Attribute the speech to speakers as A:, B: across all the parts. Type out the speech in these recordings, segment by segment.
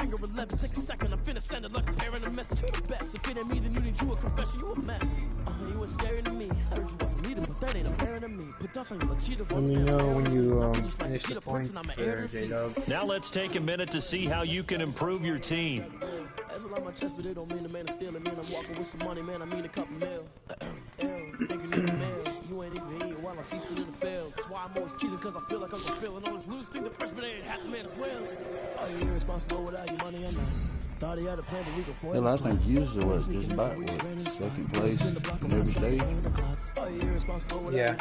A: finger 11, take a second, I'm finna send it like a parent a message to the best. If it ain't me, then you need you a confession, you a mess. You was scary to me. I heard you was leading, but that ain't apparent to me. Put dust on you like cheetah.
B: Let me know when you finish the points there, J-Dub.
C: Now let's take a minute to see how you can improve your team.
A: That's a lot on my chest, but it don't mean the man is stealing. Man, I'm walking with some money, man. I mean a couple mil. Think you need a mail. You ain't even eating while I'm feasting in the field. That's why I'm always cheesing, cause I feel like I'm just feeling all this loose thing. The freshman ain't half the man as well. Are you irresponsible without your money? I'm not. Thought he had a plan, but we can foil.
D: Hell, I think usually was just about second place in every stage.
B: Yeah.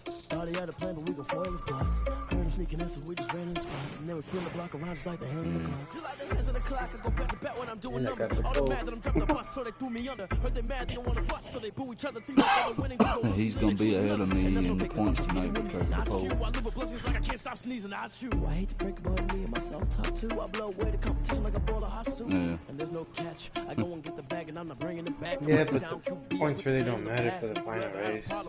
A: Thought he had a plan, but we can foil his plot. Heard him sneaking in, so we just ran in the spot. And then we spin the block around just like the hand in the clock. Just like the hands of the clock, I go back to back when I'm doing numbers. All the mad that I'm dropping the bus, so they threw me under. Heard they mad, they don't want to bust, so they boo each other. Think they're winning.
D: He's gonna be ahead of me in the points tonight because of the poll.
A: I live with blessings like I can't stop sneezing. I chew. I hate to break about me and myself top two. I blow away the competition like a ball of hot soup. And there's no catch. I go and get the bag and I'm not bringing it back.
B: Yeah, but the points really don't matter for the final race.
D: No.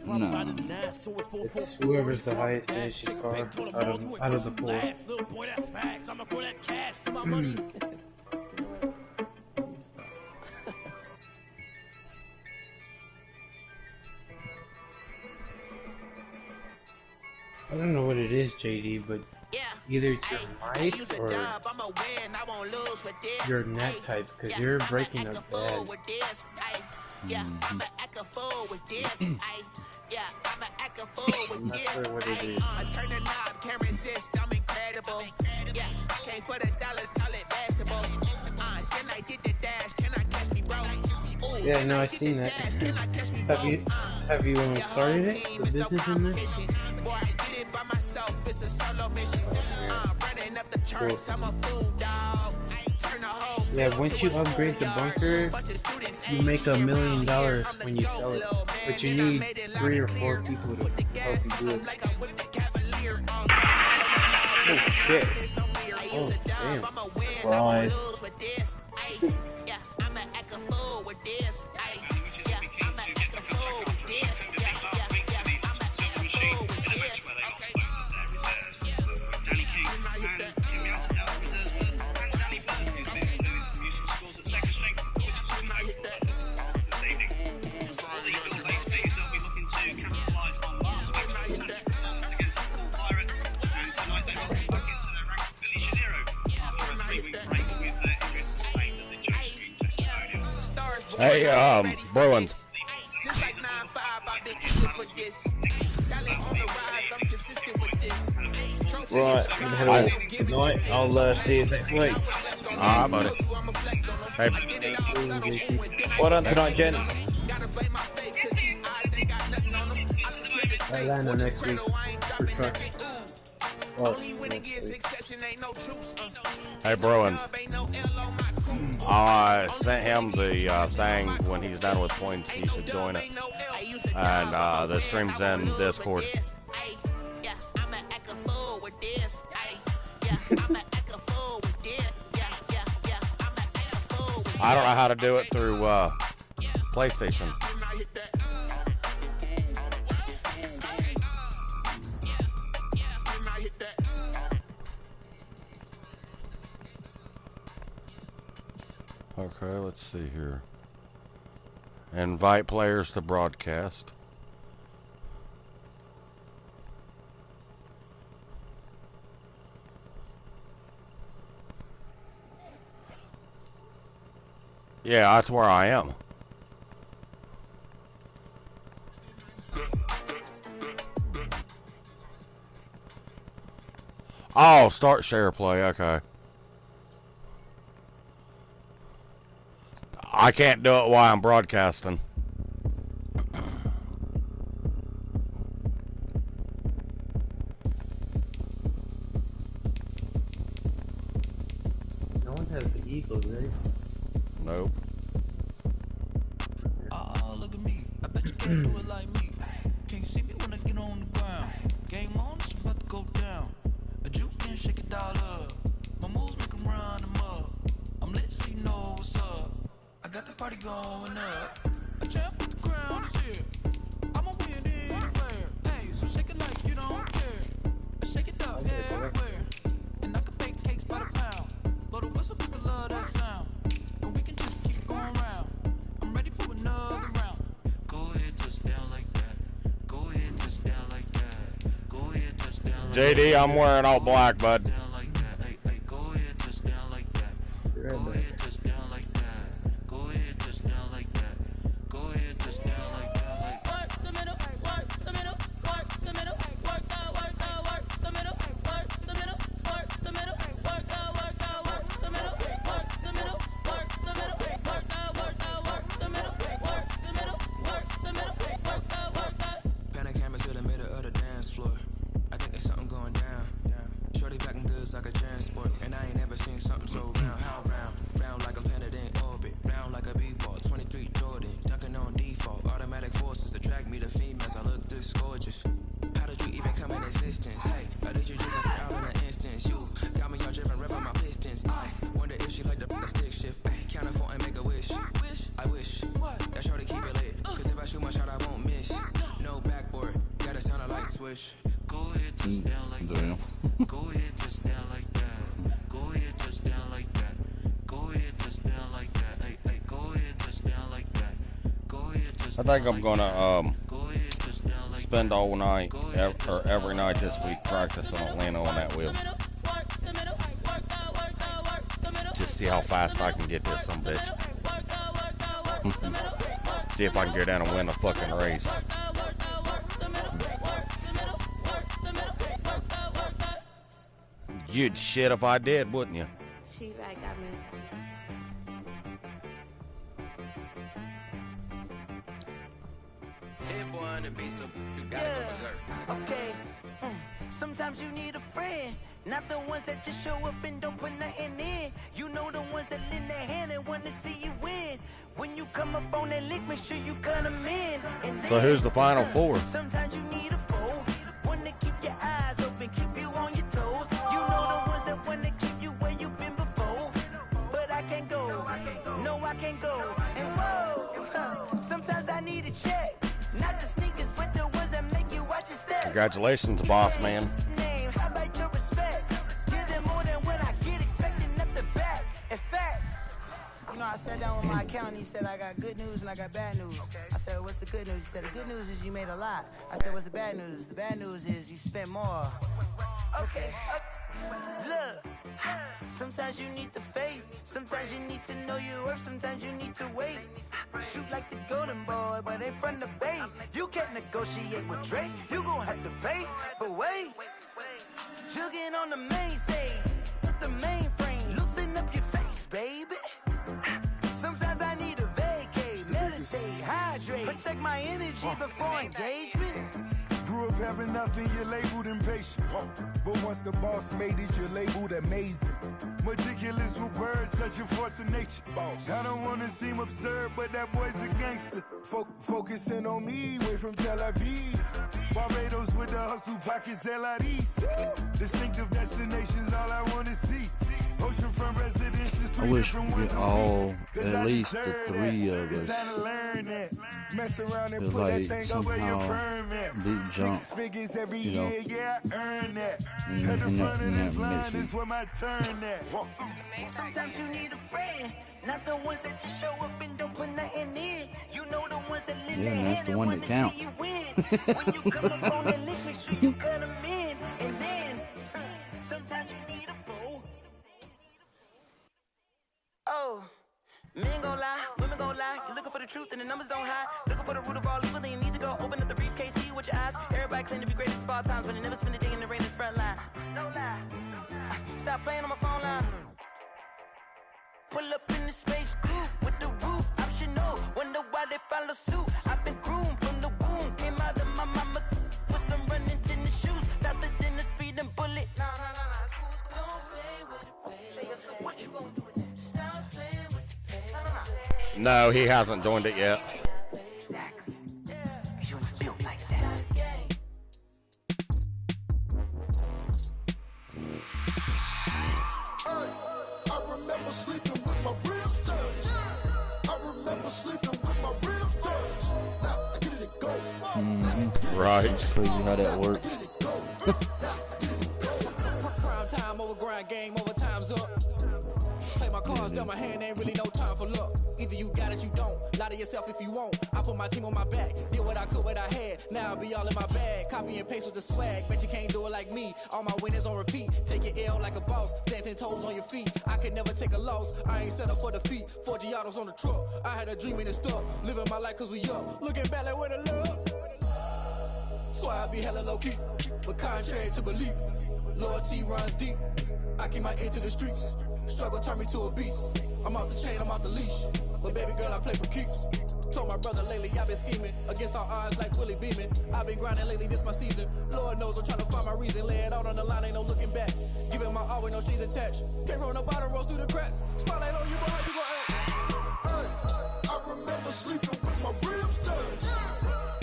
B: It's whoever's the highest finishing car out of the pool.
A: Little boy, that's facts. I'ma throw that cash to my money.
B: I don't know what it is, JD, but either it's your mic or your net type, because you're breaking up bad. I'm not sure what it is. Yeah, no, I've seen that. Have you started it? The business in there? Cool. Yeah, once you upgrade the bunker, you make $1 million when you sell it. But you need 3 or 4 people to help you do it. Oh shit. Oh damn.
E: Right.
F: Hey, Bruins.
E: Right, good night. I'll see you next week.
F: Ah, buddy. Hey.
E: Well done tonight, gents.
B: Atlanta next week. For sure. Well,
F: Hey, Bruins. I sent him the thing when he's done with points. He should join it. And the stream's in Discord. I don't know how to do it through PlayStation. Okay, let's see here. Invite players to broadcast. Yeah, that's where I am. Oh, start share play, okay. I can't do it while I'm broadcasting.
B: no one has the Eagles, right?
F: Nope.
A: Oh, look at me. I bet you can't do it like me. Can't see me when I get on the ground. Game on, it's about to go down. A juke can shake it all up. My moves make them run them up. I'm lit so you know what's up. I got the party going up. A champ with the crown is here. I'ma win anywhere. Hey, so shake it like you don't care. I shake it up everywhere. And I can bake cakes by the pound. Blow the whistle. muscle 'cause I love that sound. But we can just keep going round. I'm ready for another round. Go ahead, touch down like that. Go ahead, touch down like that. Go ahead, touch down like that.
F: JD, I'm wearing all black, bud.
A: Down like that. Hey, hey, go ahead, touch down like that. Go ahead, touch down like that. Go ahead, touch down like that. Go ahead, touch down like that. Like work the middle, work the middle, work the middle, work the middle, work the middle, work the middle, work the middle, work the middle, work the middle, work the middle, work the middle, work the middle, work the.
G: Pan a camera to the middle of the dance floor. I think there's something going down. Shorty packing goods like a transport, and I ain't never seen something so round. How round? Round like a planet in orbit, round like a b-ball. 23 Jordan, dunking on default. Automatic forces attract me to females. I look this gorgeous. How did you even come in existence? Hey, I did you just like a in an instance? You got me all driven, revving my pistons. I wonder if she like the stick shift. Ay, count it for and make a wish. I wish that shorty keep it lit. Cause if I shoot my shot, I won't miss. No backboard, gotta sound a light switch.
A: Go ahead, touch down like that. Go ahead, touch down like that. Go ahead, touch down like that. Go ahead, touch down like that. Hey, hey, go ahead, touch down like that. Go ahead, touch down.
F: I think I'm gonna
A: Go ahead, touch down like
F: spend all night or every night this week practicing on leaning on that wheel. Just see how fast I can get this some bitch. See if I can get down and win a fucking race. You'd shit if I did, wouldn't you?
H: She right got me.
I: Okay. Sometimes you need a friend, not the ones that just show up and don't put nothing in. You know the ones that lend their hand and want to see you win. When you come up on that lick, make sure you cut them in. And
F: So who's the final four?
I: sometimes you need a foe, one to keep your eyes open, keep you on your toes. You know the ones that want to keep you where you've been before. But I can't go, no I can't go. And whoa, sometimes I need a check, not the sneakers, but the ones that make you watch your step.
F: Congratulations, boss man.
I: Name, how about your respect? Give them more than what I get, expecting up the back. In fact, you know, I sat down with my accountant. He said, I got good news and I got bad news. I said, what's the good news? He said, the good news is you made a lot. I said, what's the bad news? The bad news is you spent more. Okay. Look, sometimes you need the faith. Sometimes you need to know your worth. Sometimes you need to wait. Shoot like the golden boy, but they from the bay. You can't negotiate with Drake. You gon' have to pay. But wait, jugging on the main stage with the mainframe. Loosen up your face, baby. Sometimes I need a vacate, meditate, hydrate, protect my energy before engagement.
J: Grew up having nothing, you're labeled impatient. But once the boss made it, you're labeled amazing. Meticulous with words, such a force of nature. I don't want to seem absurd, but that boy's a gangster. Focusing on me, way from Tel Aviv. Barbados with the hustle pockets, LIDs. Distinctive destinations, all I want to see. Oceanfront residences,
D: I wish we could all, at least the three of us, could like somehow beat jump, you know, in that mission.
I: Sometimes you need a friend, not the ones that just show up and don't put nothing in. You know the ones that lend their
D: Yeah, that's
I: hand
D: the
I: and
D: one
I: want
D: that
I: to
D: count.
I: see you win. When you come up on that list, make sure you cut them in. And then, sometimes you need a foe. Oh, men gon' lie, women gon' lie. You're looking for the truth and the numbers don't hide. Looking for the root of all evil, then you need to go open up the briefcase, see with your eyes. Everybody claim to be greatest of all times, but they never spend a day in the rain in the front line. No lie. Stop playing on my phone line. Pull up in the space coupe with the roof optional. Wonder why they follow suit. I've been groomed from the womb. Came out of my mama with some running tennis shoes. Faster than the speeding bullet. Nah, it's cool, it's cool. Don't play with it, baby. Say, so what you gonna do with it? Stop playing with it.
F: No, he hasn't joined it yet.
I: Exactly. You ain't built like that.
J: I remember sleeping with my ribs touched. I remember sleeping with my ribs touched. Now I get it go.
F: Right.
D: Crazy how that works.
K: Prime time over grind game, over time's up. Play
H: Cards down my hand, ain't really no time for luck. Either you got it, you don't. Lie to yourself if you won't. I put my team on my back, did what I could, what I had. Now I'll be all in my bag. Copy and paste with the swag. Bet you can't do it like me. All my winners on repeat. Take your L like a boss. Stand 10 toes on your feet. I can never take a loss. I ain't set up for defeat. 4 Giottos on the truck. I had a dream and it stuck. Living my life cause we up. Looking back like where the love. So I be hella low key. But contrary to belief, loyalty runs deep. I keep my ear to the streets. Struggle turned me to a beast. I'm off the chain, I'm off the leash. But baby girl, I play for keeps. Told my brother lately, I've been scheming against all odds like Willie Beeman. I've been grinding lately, this my season. Lord knows I'm trying to find my reason. Lay it out on the line, ain't no looking back. Giving my all with no strings attached. Came from the bottom, rose through the cracks. Spotlight on you, but how you gon' act?
J: Hey, I remember sleeping with my ribs touched.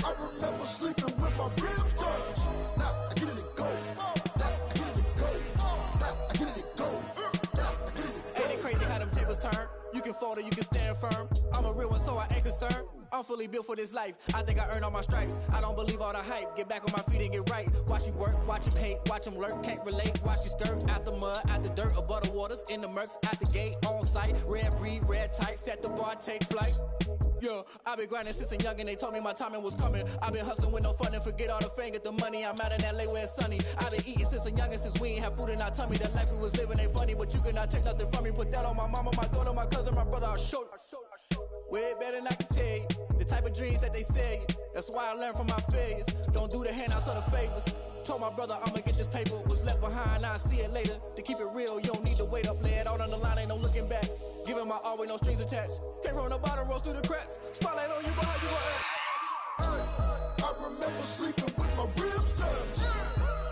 J: I remember sleeping with my ribs touched. Now I get it to go. Now I get it to go. Now I get it to go. Now I get it to go.
H: Ain't it crazy how them tables turn? You can fold or you can stand firm. I'm a real one, so I ain't concerned. I'm fully built for this life. I think I earned all my stripes. I don't believe all the hype. Get back on my feet and get right. Watch you work, watch him hate, watch him lurk. Can't relate, watch you skirt. Out the mud, out the dirt, above the waters, in the murks, out the gate, on site. Red breed, red tight, set the bar, take flight. Yeah, I been grinding since a young and they told me my timing was coming. I been hustling with no fun and forget all the fame, get the money. I'm out in LA where it's sunny. I been eating since a young and since we ain't have food in our tummy. The life we was living ain't funny, but you cannot take nothing from me. Put that on my mama, my daughter, my cousin, my brother, I'll show you. Way better than I can tell you. The type of dreams that they sell you. That's why I learned from my failures. Don't do the handouts or the favors. Told my brother I'ma get this paper. Was left behind, I'll see it later. To keep it real, you don't need to wait up. Lay it out on the line, ain't no looking back. Giving my all with no strings attached. Came from the bottom, rose through the cracks. Spotlight on you, but how you gon' act?
J: I remember sleeping with my ribs touched.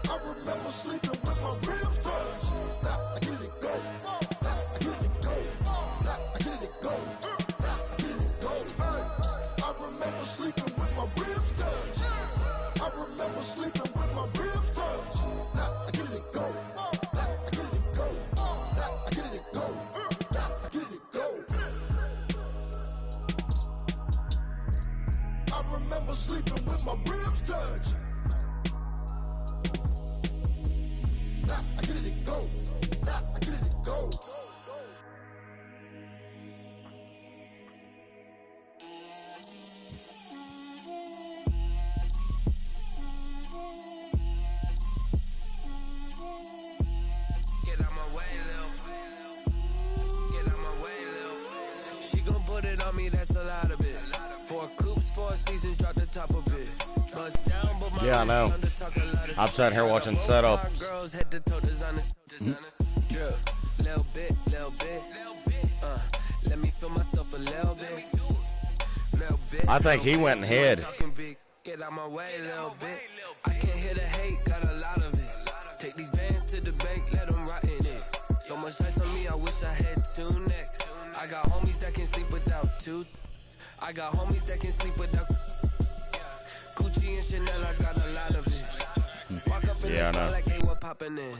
J: I remember sleeping with my ribs touched. Now I get it to go. Now I get it to go. Now I get it to go. Now I get it to go. I remember sleeping with my ribs touched. I remember sleeping with my ribs touched. Now I get it to go. Now I get it to go. Now I get it to go. Now I get it to go. I remember sleeping with my ribs touched. Now I get it to go. Now I get it to go.
G: Get out my way, Lil. Get out my way, Lil. She gon' put it on me, that's a lot of it. 4 coops, 4 seasons, drop the top of it. Bust down, but my
F: Yeah, I know.
G: wrist under talk a lot of
F: I'm sitting here watching
G: Both my
F: setups.
G: girls head to toe, designer. Drip, little bit, little bit. Let me feel myself a little bit. Little bit.
F: I think he went and hid.
G: Talking big, get out my way, little bit. I can't hear the hate, got a lot of it. Take these bands to the bank, let them rot in it. So much ice on me, I wish I had 2 necks. I got homies that can sleep without 2. I got homies that can sleep without Gucci and Chanel, I got a lot of it. Walk up in
F: Yeah, I
G: the
F: know.
G: spot like, hey, what poppin' in?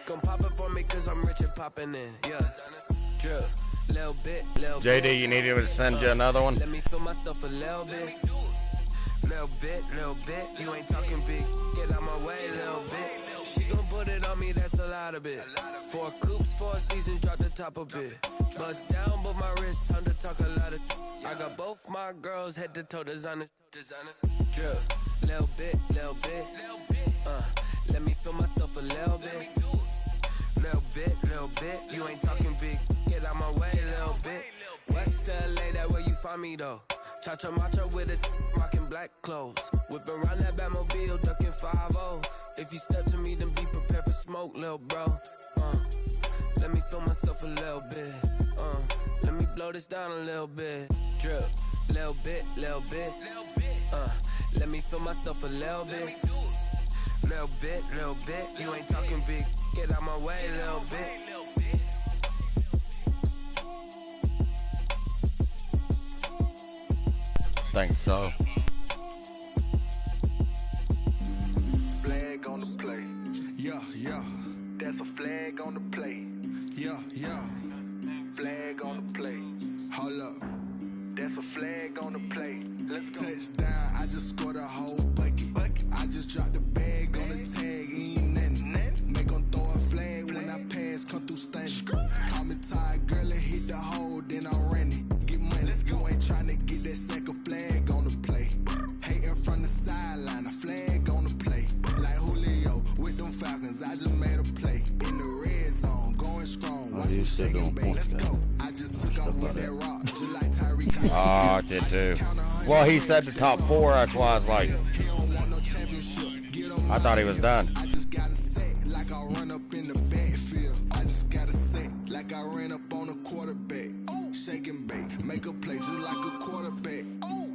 G: Come pop it for me, cause I'm rich and poppin' in. Yeah. Drip, little bit, little bit.
F: JD, you need me to send you another one?
G: Let me feel myself a little bit. Little bit, little bit. You ain't talking big. Get out my way, little bit. She gon' put it on me, that's a lot of it. 4 coops, 4 seasons, drop the top a bit. Bust down, but my wrist time to talk a lot of. I got both my girls head to toe, designer. Drip, little bit, little bit. Let me feel myself a little bit. Little bit. You ain't talking big. Get out my way, little bit. West LA, that where you find me though. Cha-cha macha with a rockin' black clothes. Whippin' around that Batmobile, duckin' 5-0. If you step to me, then be prepared for smoke, lil' bro. Let me feel myself a little bit. Let me blow this down a little bit. Drip, little bit, little bit. Let me feel myself a little bit. Little bit. You ain't talking big. Get out my way, little bit.
F: Think so.
J: Flag on the play. Yeah. That's a flag on the play. Yeah. Flag on the play. Hold up. That's a flag on the play. Let's go. Touchdown, I just scored a whole bucket. I just dropped the bag on the tag, ain't nothing. Make 'em throw a flag when I pass, come through stunning. Call me tired, girl, and hit
D: still doing points, though.
F: Oh, I did too. Well, he said the top 4, that's why I was like, I thought he was done.
J: I just gotta say, like I run up in the backfield. I just gotta say, like I ran up on a quarterback. Shake and bake, make a play just like a quarterback.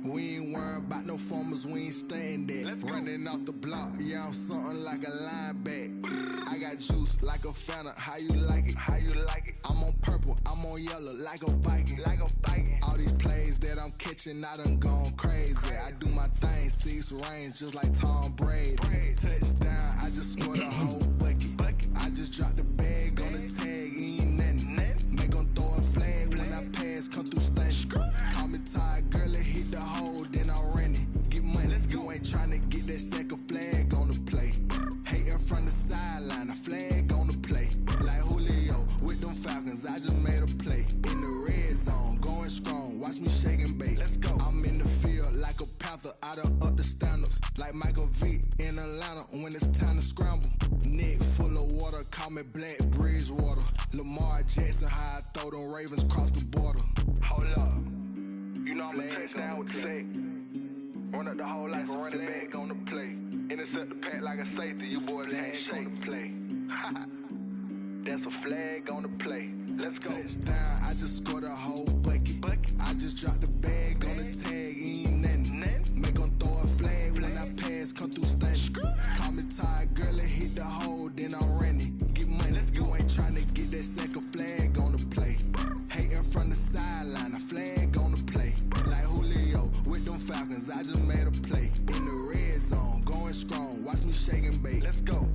J: We ain't worrying about no formers, we ain't staying there. Running off the block, yeah, I'm something like a linebacker. I got juice like a Fanta, how you like it? How you like it? I'm on purple, I'm on yellow, like a Viking. Like a Viking. All these plays that I'm catching, I done gone crazy. I do my thing, 6 range, just like Tom Brady. Touchdown, I just scored a whole bucket. I just dropped the bag on the tag, ain't nothing. Make 'em throw a flag when I pass, come through stunning. Call me tired, girl, it hit the hole, then I ran it. Get money, you ain't tryna get that second flag on the play. Hating from the sideline, a flag on the play. Like Julio with them Falcons, I just made a play. In the red zone, going strong, watch me shake and bake. I'm in the field like a panther, I done up the standards. Like Michael Vick in Atlanta when it's time to scramble. Neck full of water, call me Black Bridgewater. Lamar Jackson, how I throw them Ravens cross the border. Hold up, you know I'm a touchdown with the sack. Run up the whole life and run it back on the play. Intercept the pack like a safety, you boys ain't shake the play. That's a flag on the play. Let's go. Touchdown, I just scored a whole bucket. I just dropped the bag on the tag, ain't nothing. Make 'em throw a flag when I pass, come through stunning. Call me tired, girl, it hit the hole, then I ran it. Get money, you ain't tryna get that second flag on the play. Hating from the sideline, a flag on the play. Like Julio with them Falcons, I just made a play. In the red zone, going strong, watch me shake and bake. Let's go.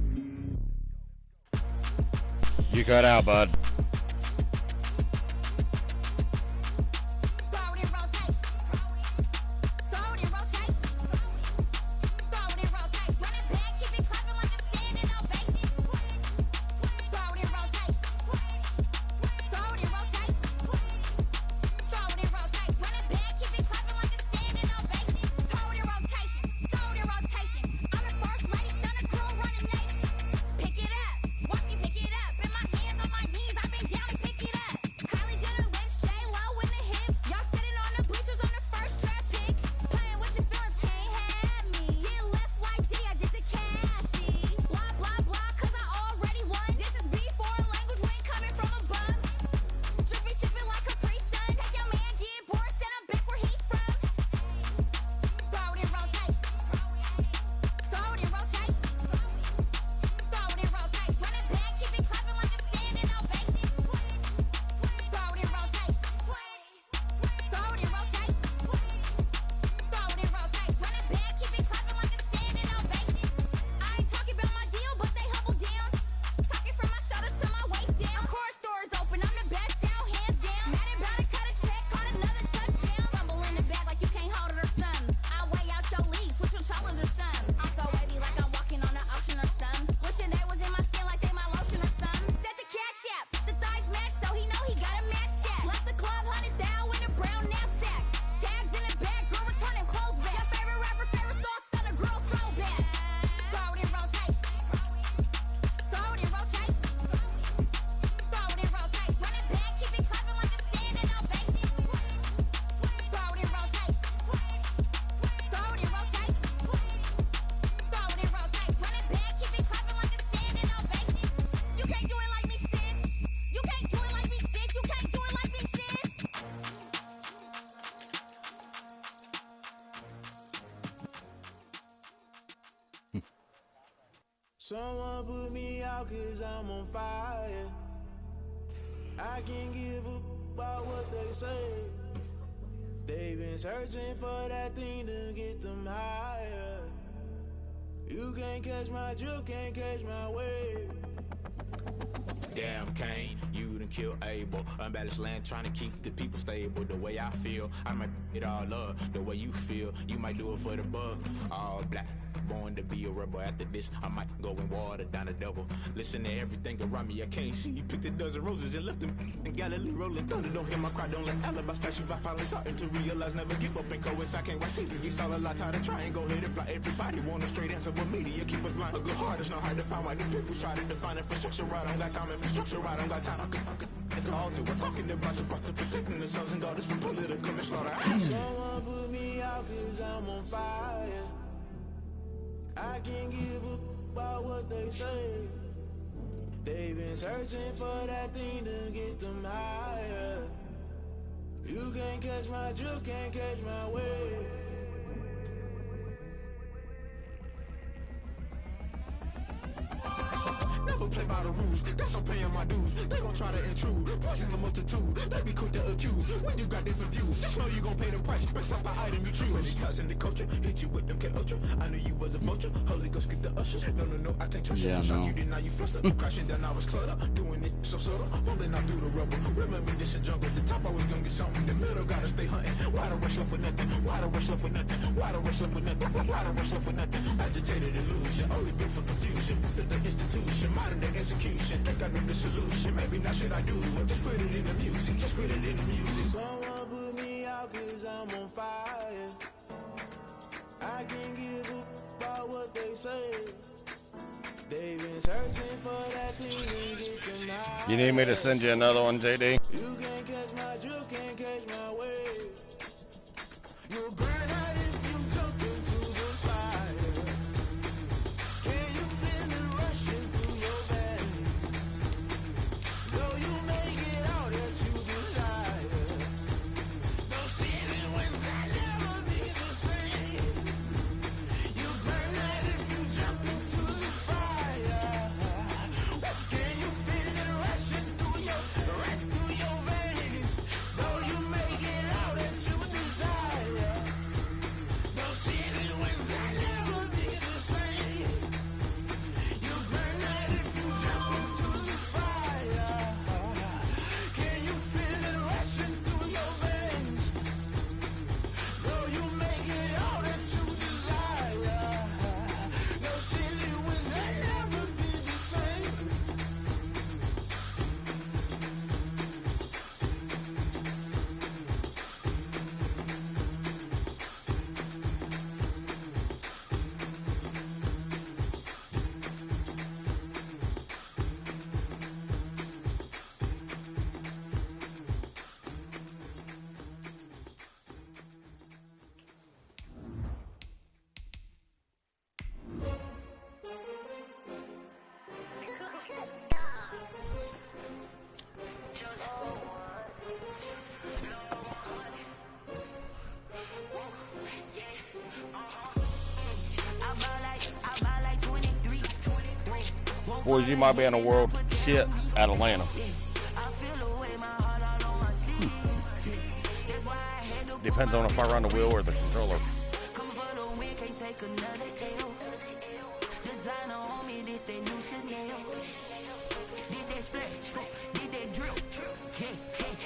F: You cut out, bud.
K: Someone put me out 'cause I'm on fire. I can't give up about what they say. They've been searching for that thing to get them higher. You can't catch my drift, can't catch my wave.
L: Damn Kane, you done kill Abel. Unbalanced land trying to keep the people stable. The way I feel, I might it all up. The way you feel, you might do it for the bug. All black, born to be a rebel. After this, I might go and water down the devil. Listen to everything around me, I can't see. Picked a dozen roses and left them in Galilee rolling thunder. Don't hear my cry, don't let alibis pass you. I finally starting to realize, never give up and coincide. I can't watch TV, it's all a lot. Tired of trying, go ahead and fly. Everybody want a straight answer, but media keep us blind. A good heart is not hard to find. Why the people try to define infrastructure, I don't got time. Infrastructure, I don't got time. I could
K: We're talking about your brother protecting the sons and daughters from political manslaughter. Someone put me out cause I'm on fire. I can't give up about what they say. They've been searching for that thing to get them higher. You can't catch my drift, can't catch my wave. Never play by the rules, guess I'm paying my dues. They gon' try to intrude, poison the multitude. They be quick to accuse, when you got different views. Just know you gon' pay the price, based off the item you choose. Many ties in the culture, hit you with them K-Ultra. I knew you was a vulture, Holy Ghost get the ushers. No, I can't trust you. Shock you, then now you fluster. Crashing down, I was cluttered, doing this so subtle. Fumbling out through the rubble, remember this a jungle. The top always gonna get something, the middle gotta stay hunting. Why the rush up for nothing? Why the rush up for nothing? Why the rush up for nothing? Why the rush up for nothing? Agitated illusion, only built for confusion. The institution, modern day execution. Think I know the solution, maybe not should I do it. Just put it in the music, just put it in the music. Someone put me out cause I'm on fire. I can't give up about what they say. They've been searching for that thing to get them high.
F: You need me to send you another one, JD?
K: You can't catch my drift, can't catch my wave. You'll burn out if you jump into the fire. Can you feel it rushing through your veins? Though you make it out that you desire. No ceiling wins that never be the same. You burn out if you jump into the fire. Can you feel it rushing through your veins? Though you make it out that you desire. No ceiling wins that never be the same. You burn out if you jump into the fire. Can you feel it rushing through your veins? Though you make it out that you desire. No ceiling wins that never be the same.
F: Boys, you might be in a world shit at Atlanta. Depends on if I run the wheel or the controller.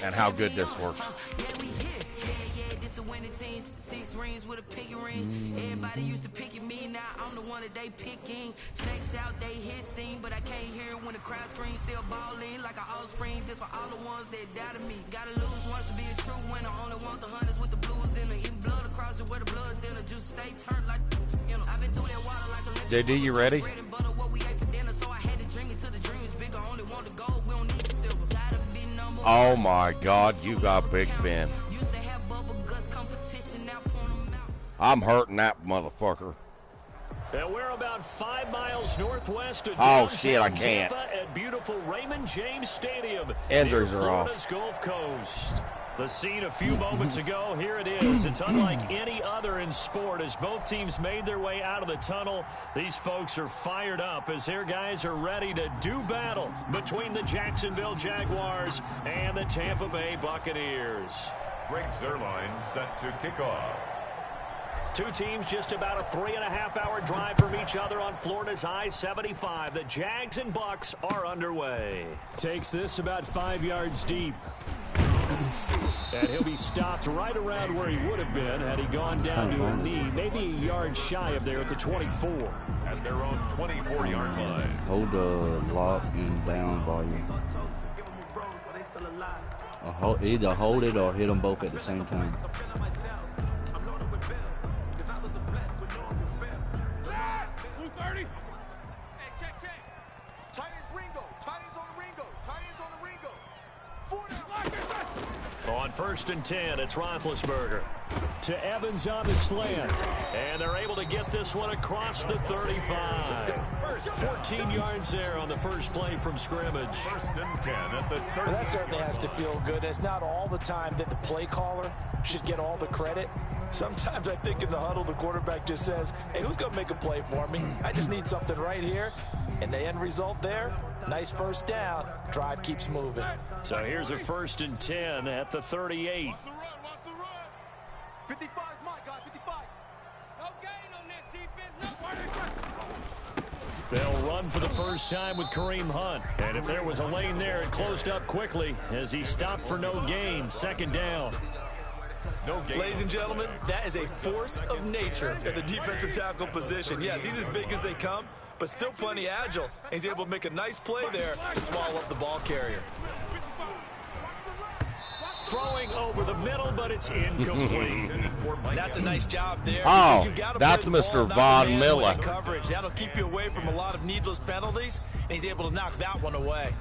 F: And how good this works. With a picky ring. Everybody used to pick at me, now I'm the one that they picking. Snakes out, they hit scene, but I can't hear when the crowd screams. Still balling like an offspring. This for all the ones that doubted me. Gotta lose once to be a true winner. Only want the hunters with the blues in it. Eating blood across it where the blood thinner. Juice stay turned like, you know. I've been through that water like a JD, you ready? Bread and butter, what we ate for dinner, so I had to drink it till the dream is bigger. Only want the gold, we don't need the silver. Gotta be number one. Oh my God, you got Big Ben. Used to have bubble guts competition, now point them out. I'm hurting that motherfucker.
C: And we're about 5 miles northwest of
F: shit, I can't.
C: Tampa at beautiful Raymond James Stadium.
F: Injuries
C: near
F: are
C: Florida's
F: off.
C: Gulf Coast. The scene a few moments ago, here it is. It's unlike any other in sport as both teams made their way out of the tunnel. These folks are fired up as their guys are ready to do battle between the Jacksonville Jaguars and the Tampa Bay Buccaneers.
M: Greg Zerline set to kick off.
C: Two teams just about a 3.5-hour drive from each other on Florida's I-75. The Jags and Bucks are underway. Takes this about 5 yards deep. And he'll be stopped right around where he would have been had he gone down to a knee, maybe a yard shy of there at the 24.
M: At their own 24-yard line.
D: Hold the lock and down volume. Either hold it or hit them both at the same time.
C: On 1st and 10, it's Roethlisberger. To Evans on the slant. And they're able to get this one across the 35. 14 yards there on the first play from scrimmage.
M: 1st and 10 at the 30.
N: Well, that certainly has to feel good. It's not all the time that the play caller should get all the credit. Sometimes I think in the huddle, the quarterback just says, hey, who's going to make a play for me? I just need something right here. And the end result there, nice first down. Drive keeps moving.
C: So here's a 1st and 10 at the 38.
O: 55 is my guy, 55. No gain on this defense, no worry.
C: They'll run for the first time with Kareem Hunt. And if there was a lane there, it closed up quickly as he stopped for no gain. 2nd down.
P: Ladies and gentlemen, that is a force of nature at the defensive tackle position. Yes, he's as big as they come, but still plenty agile. He's able to make a nice play there to swallow up the ball carrier.
C: Throwing over the middle, but it's incomplete.
P: That's a nice job there.
Q: Oh, that's Mr. Von Miller.
P: Coverage. That'll keep you away from a lot of needless penalties, and he's able to knock that one away.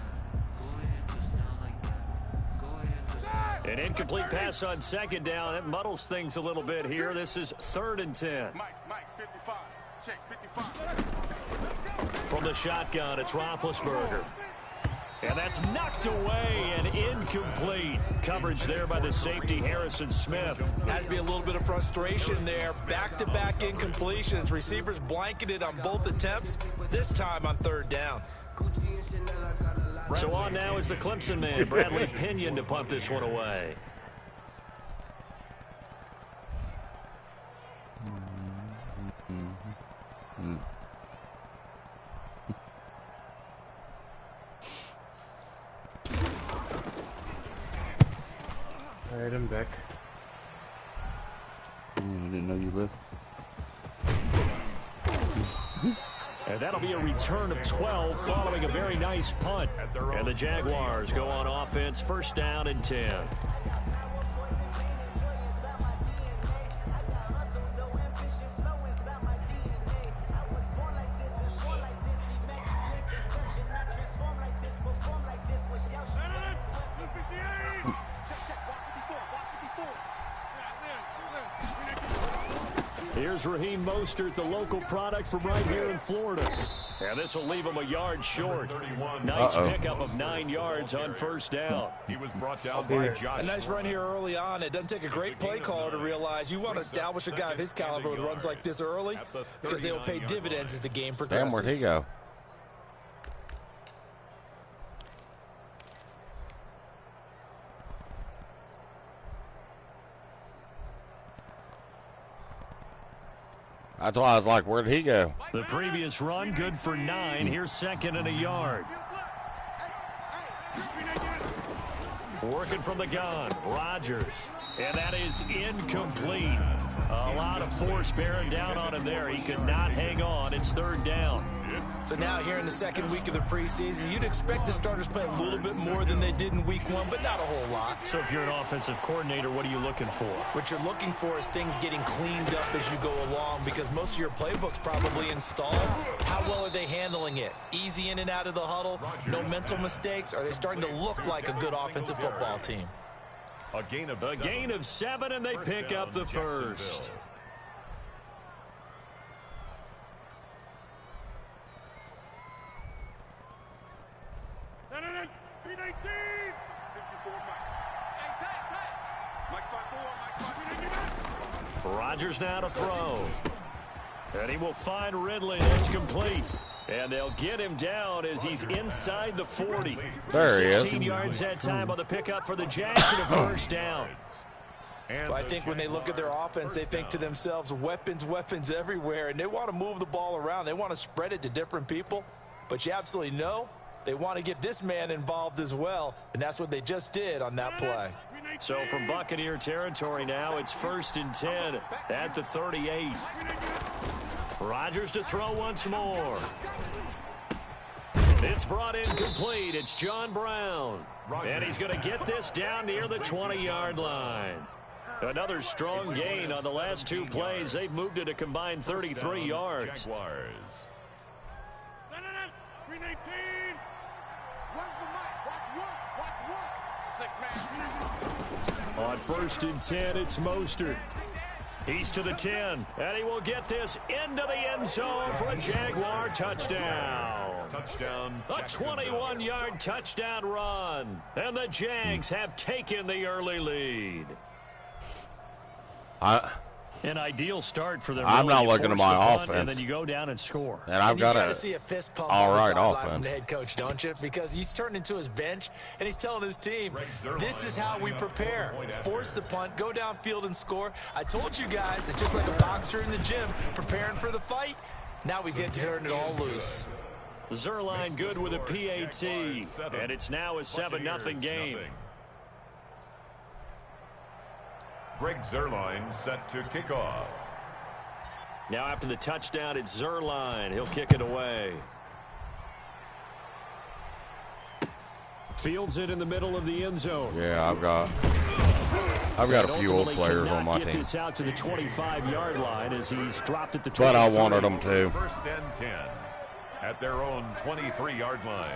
C: An incomplete pass on 2nd down. That muddles things a little bit here. This is 3rd and 10.
O: Mike, 55. Checks, 55.
C: From the shotgun, it's Roethlisberger. And that's knocked away and incomplete. Coverage there by the safety, Harrison Smith.
P: Has to be a little bit of frustration there. Back-to-back incompletions. Receivers blanketed on both attempts, this time on 3rd down.
C: So on now is the Clemson man, Bradley Pinion, to punt this one away.
B: All right, I'm back.
D: I didn't know you left.
C: And that'll be a return of 12 following a very nice punt. And the Jaguars go on offense, 1st down and 10. Here's Raheem Mostert, the local product from right here in Florida. And this will leave him a yard short. Nice pickup of 9 yards on 1st down.
M: He was brought down by Josh.
P: A nice run here early on. It doesn't take a great play caller to realize you want to establish a guy of his caliber with runs like this early because they'll pay dividends as the game progresses.
Q: Damn, where'd he go? That's why I was like, where'd he go?
C: The previous run, good for 9. Here's 2nd and a yard. Working from the gun, Rodgers. And that is incomplete. A lot of force bearing down on him there. He could not hang on. It's 3rd down.
P: So now here in the 2nd week of the preseason, you'd expect the starters play a little bit more than they did in week 1, but not a whole lot.
C: So if you're an offensive coordinator, what are you looking for?
P: What you're looking for is things getting cleaned up as you go along because most of your playbook's probably installed. How well are they handling it? Easy in and out of the huddle? No mental mistakes? Are they starting to look like a good offensive football team?
M: A gain of
C: 7, and they pick up the 1st. Rodgers now to throw. And he will find Ridley. That's complete. And they'll get him down as he's inside the 40.
Q: There he is.
C: 16 yards that time on the pickup for the Jags and a 1st down.
P: Well, I think when they look at their offense, they think to themselves, weapons, weapons everywhere, and they want to move the ball around. They want to spread it to different people, but you absolutely know they want to get this man involved as well, and that's what they just did on that play.
C: So from Buccaneer territory now, it's 1st and 10 at the 38. Rodgers to throw once more. It's brought in complete. It's John Brown. And he's going to get this down near the 20-yard line. Another strong gain on the last 2 plays. They've moved it a combined 33 yards.
M: Jaguars.
O: 319. Run for Mike. Watch one. 6 man.
C: On 1st and 10, it's Mostert. He's to the 10, and he will get this into the end zone for a Jaguar touchdown.
M: Touchdown.
C: A 21-yard touchdown run, and the Jags have taken the early lead. An ideal start for them.
Q: I'm not looking at my offense.
C: And then you go down and score.
Q: And I've got
P: to see a fist pump
Q: all right
P: offense from
Q: offense.
P: the head coach, don't you? Because he's turned into his bench, and he's telling his team, this is how we prepare. Force the punt, go downfield and score. I told you guys, it's just like a boxer in the gym preparing for the fight. Now we get to turn it all loose.
C: Zerline good with a PAT, and it's now a 7-0 game.
M: Greg Zerline set to kick off.
C: Now after the touchdown, it's Zerline. He'll kick it away. Fields it in the middle of the end zone.
Q: Yeah, I've got a few old players on my
C: get
Q: team.
C: This out to the 25-yard line as he's dropped at the 23.
Q: But I wanted them to.
M: 1st and 10 at their own 23-yard line.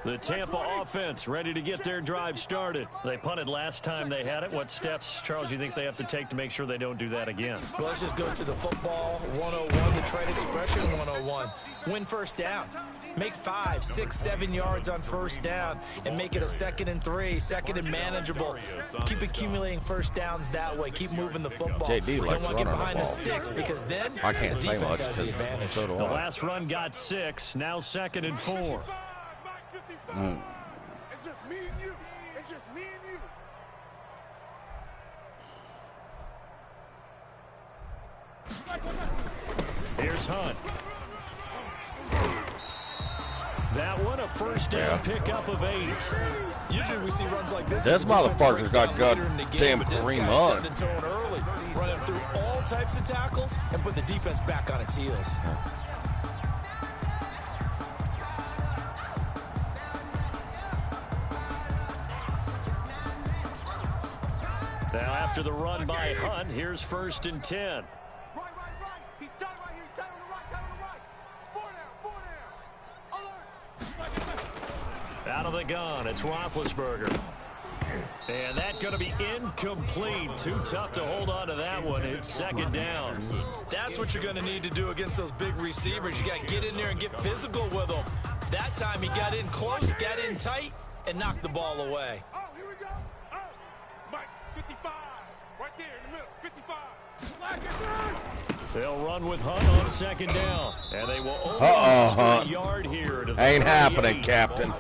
C: The Tampa offense ready to get their drive started. They punted last time they had it. What steps, Charles, you think they have to take to make sure they don't do that again?
P: Well, let's just go to the football 101, the trade expression 101. Win first down. Make 5, 6, 7 yards on first down and make it a 2nd and 3, 2nd and manageable. Keep accumulating first downs that way. Keep moving the football.
Q: JD likes
P: don't want to get
Q: running
P: behind
Q: the
P: the
Q: ball.
P: sticks because then
Q: I can't
P: the
Q: say
P: defense
Q: much
P: has the
Q: because
P: advantage.
Q: so do
C: The
Q: I.
C: last run got 6, now 2nd and 4.
J: It's just me and you. It's just me and you.
C: Here's Hunt. That one, a first down pickup of 8.
P: Usually we see runs like this.
Q: This motherfucker's got goddamn Kareem Hunt.
P: Early, running through all types of tackles and put the defense back on its heels.
C: Now after the run by Hunt, here's 1st and 10.
J: Right. He's tight right here. He's tight on the right. Tight on the right. 4 down. Alert.
C: Out of the gun, it's Roethlisberger. And that's going to be incomplete. Too tough to hold on to that one. It's 2nd down.
P: That's what you're going to need to do against those big receivers. You got to get in there and get physical with them. That time he got in close, got in tight, and knocked the ball away.
J: Oh, here we go. Oh, Mike, 55. Right there in the middle. 55.
C: They'll run with Hunt on 2nd down. And they will only a yard here. To the
Q: Ain't
C: 38.
Q: happening, Captain.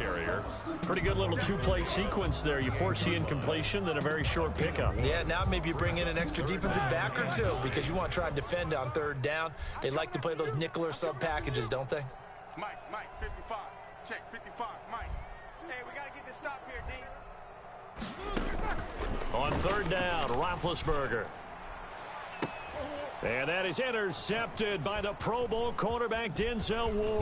C: Pretty good little 2-play sequence there. You force the incompletion, then a very short pickup.
P: Yeah, now maybe you bring in an extra defensive back or 2 because you want to try and defend on 3rd down. They like to play those nickel or sub packages, don't they?
J: Mike, 55. Check, 55, Mike. Hey, we got to get this stop here, D.
C: On 3rd down, Roethlisberger. And that is intercepted by the Pro Bowl cornerback Denzel Ward.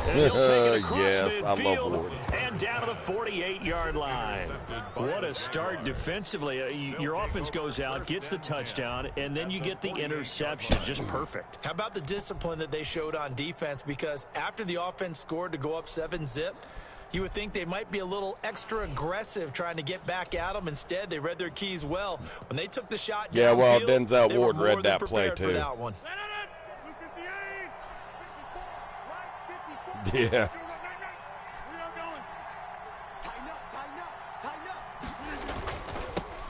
C: And he'll take it across
Q: Yes, I love
C: midfield
Q: Ward.
C: and down to the 48-yard line. What a start defensively. Your offense goes out, gets the touchdown, and then you get the interception. Just perfect.
P: How about the discipline that they showed on defense? Because after the offense scored to go up 7-zip, you would think they might be a little extra aggressive trying to get back at them. Instead, they read their keys well. When they took the shot
Q: Yeah, well,
P: downfield,
Q: Denzel
P: they were
Q: Ward
P: more
Q: read
P: than
Q: that play,
P: prepared for
Q: too.
P: that one.
Q: Yeah.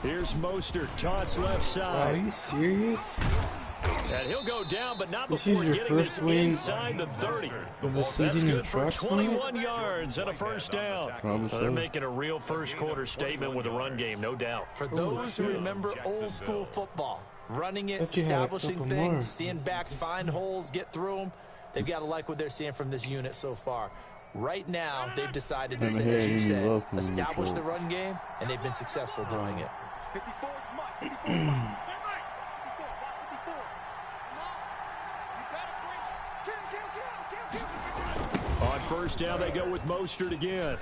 C: Here's Mostert, toss left side.
B: Are you serious?
C: And he'll go down, but not
B: This is
C: before
B: your
C: getting this
B: first win
C: inside the 30.
B: of the
C: That's
B: season in
C: good for
B: truck
C: 21 yards and a first down.
B: Probably
C: They're
B: so.
C: making a real first-quarter statement with a run game, no doubt.
P: For those who remember old school football, running it,
B: Thought you had a
P: establishing
B: couple
P: things,
B: more.
P: seeing backs find holes, get through them, they've got to like what they're seeing from this unit so far. Right now, they've decided to
B: Haven't
P: say, as
B: had
P: you
B: any
P: said,
B: love from them
P: establish the
B: before.
P: run game, and they've been successful doing it.
J: 54 is Mike. 54 is Mike.
C: On first down, they go with Mostert again.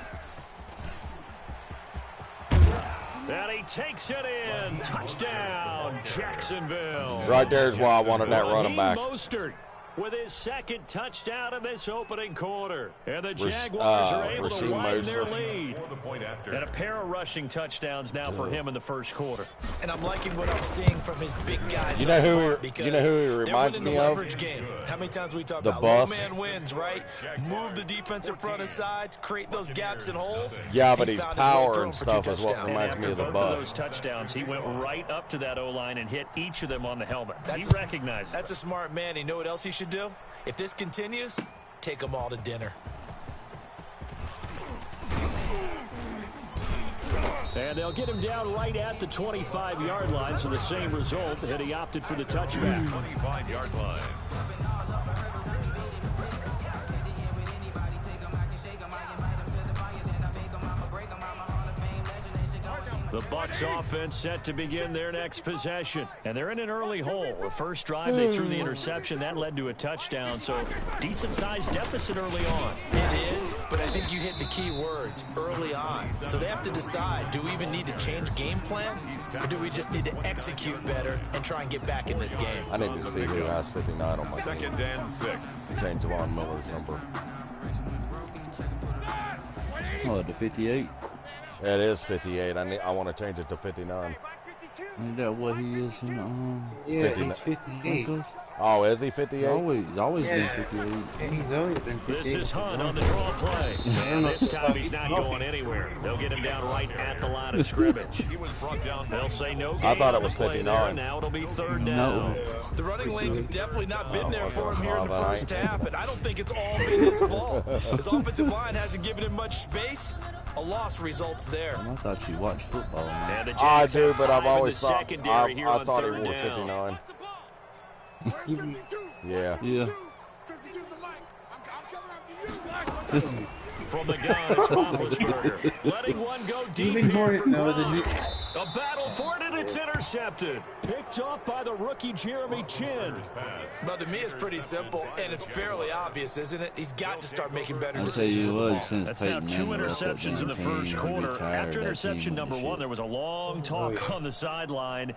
C: And he takes it in. Touchdown, Jacksonville.
Q: Right there is why I wanted that running back.
C: Mostert with his second touchdown in this opening quarter. And the Jaguars are able to widen their lead. And a pair of rushing touchdowns now for him in the first quarter.
P: And I'm liking what I'm seeing from his big guys.
Q: You know who he reminds me of?
P: Game. How many times we talk
Q: the
P: about
Q: boss.
P: Low man wins, right? Move the defensive front aside, create those gaps and holes.
Q: Yeah, but his power and stuff is what reminds me of the
C: both
Q: boss.
C: Of those touchdowns, he went right up to that O-line and hit each of them on the helmet. He recognized
P: That's a smart man. You know what else he should do? If this continues, take them all to dinner.
C: And they'll get him down right at the 25-yard line, so the same result, and he opted for the touchback.
M: 25-yard line.
C: The Bucs offense set to begin their next possession. And they're in an early hole. The first drive, they threw the interception. That led to a touchdown, so decent-sized deficit early on.
P: It is, but I think you hit the key words, early on. So they have to decide, do we even need to change game plan? Or do we just need to execute better and try and get back in this game?
Q: I need to see who has 59 on my team.
M: 2nd and 6.
Q: Change Javon Miller's number.
D: Oh, to 58.
Q: It is 58. I want to change it to 59.
D: Ain't that what he is?
B: Yeah, he's 58.
Q: Oh, is he 58?
D: He's always been 58.
B: Yeah, he's always been 58.
C: This is Hunt on the draw play. And this time he's not going anywhere. They'll get him down right at the line of scrimmage. They'll say no gain.
Q: I thought it was
C: on the play
Q: 59.
C: there. Now it'll be 3rd down.
P: The running lanes have definitely not been there for him here in the first half, and I don't think it's all been his fault. His offensive line hasn't given him much space. A loss results there.
D: I thought you watched football, man.
Q: I do, but I've always thought I thought he wore 59. Yeah.
C: From the gun, it's Roethlisberger. Letting one go deep here. A battle for it, and it's intercepted. Picked up by the rookie Jeremy Chin.
P: But to me, it's pretty simple, and it's fairly obvious, isn't it? He's got to start making better
D: I'll tell you
P: decisions.
D: what, since
C: That's now
D: Peyton
C: 2
D: Manning left that
C: interceptions in the
D: damn
C: first
D: team,
C: quarter.
D: retired
C: After
D: that
C: interception
D: team
C: number
D: and
C: 1,
D: shit.
C: there was a long talk on the sideline.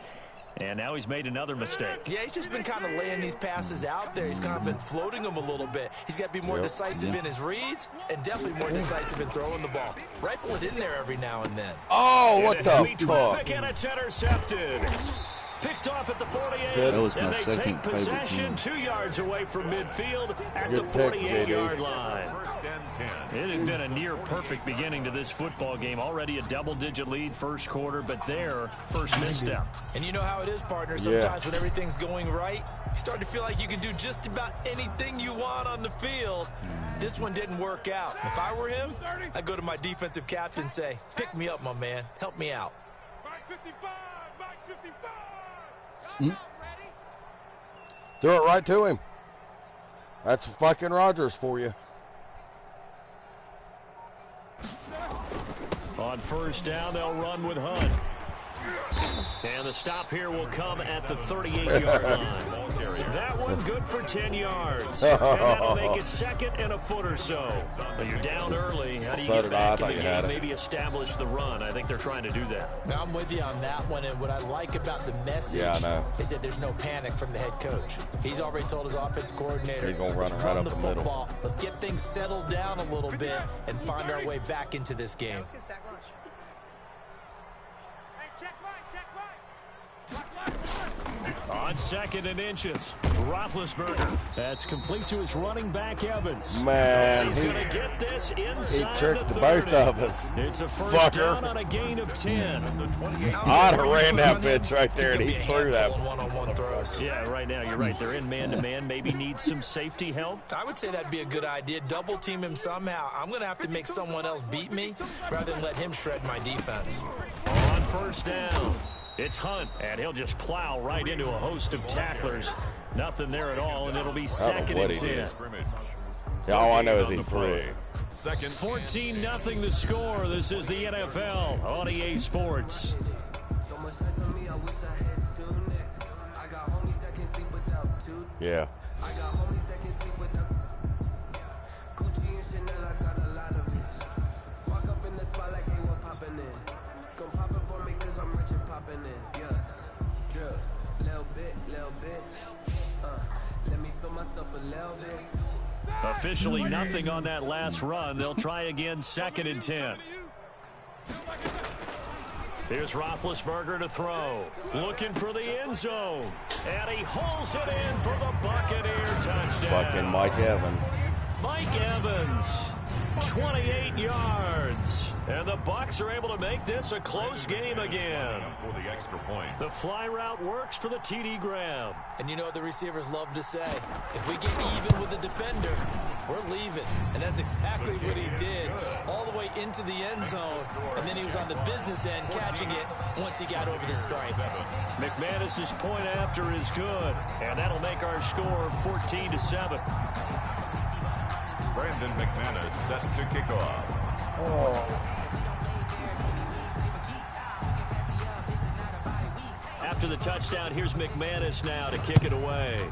C: And now he's made another mistake.
P: Yeah, he's just been kind of laying these passes out there. He's kind of been floating them a little bit. He's got to be more decisive in his reads and definitely more decisive in throwing the ball. Rifle it in there every now and then.
Q: Oh, what the fuck?
C: And it's intercepted. Picked off at the 48,
D: That was my
C: and they
D: second
C: take possession
D: favorite
C: 2 yards away from midfield at the
Q: Good pick,
C: 48-yard
Q: JD.
C: line. It had been a near-perfect beginning to this football game. Already a double-digit lead first quarter, but their first misstep.
P: And you know how it is, partner. Sometimes when everything's going right, you start to feel like you can do just about anything you want on the field. This one didn't work out. If I were him, I'd go to my defensive captain and say, pick me up, my man. Help me out.
Q: Threw it right to him. That's fucking Rodgers for you.
C: On first down, they'll run with Hunt. And the stop here will come at the 38-yard line. That one good for 10 yards. And that'll make it 2nd and a foot or so. But you're down early. How do you get back in the game? Maybe establish the run. I think they're trying to do that.
P: Now, I'm with you on that one, and what I like about the message is that there's no panic from the head coach. He's already told his offensive coordinator,
Q: he's going to run right up the middle.
P: Let's get things settled down a little bit and find our way back into this game.
C: On 2nd and inches, Roethlisberger. That's complete to his running back, Evans.
Q: Man,
C: he's going to get this inside
Q: he tricked
C: the
Q: 30. Both of us.
C: It's a first down on a gain of 10.
Q: I'd have ran that bitch right there, and he threw that.
P: One-on-one throws.
C: Yeah, right now, you're right. They're in man-to-man. Maybe need some safety help.
P: I would say that'd be a good idea. Double team him somehow. I'm going to have to make someone else beat me rather than let him shred my defense.
C: On first down, it's Hunt, and he'll just plow right into a host of tacklers. Nothing there at all, and it'll be 2nd and 10.
Q: Yeah, all I know is he threw.
C: 14-0 the score. This is the NFL on EA Sports.
Q: Yeah.
C: Officially nothing on that last run. They'll try again, 2nd and 10. Here's Roethlisberger to throw. Looking for the end zone. And he hauls it in for the Buccaneer touchdown.
Q: Fucking Mike Evans.
C: Mike Evans, 28 yards. And the Bucs are able to make this a close game again.
M: For the extra point.
C: The fly route works for the TD grab.
P: And you know what the receivers love to say? If we get even with the defender, we're leaving. And that's exactly what he did, all the way into the end zone. And then he was on the business end catching it once he got over the stripe.
C: McManus's point after is good. And that'll make our score 14-7.
M: Brandon McManus set to kick off.
C: After the touchdown, here's McManus now to kick it away.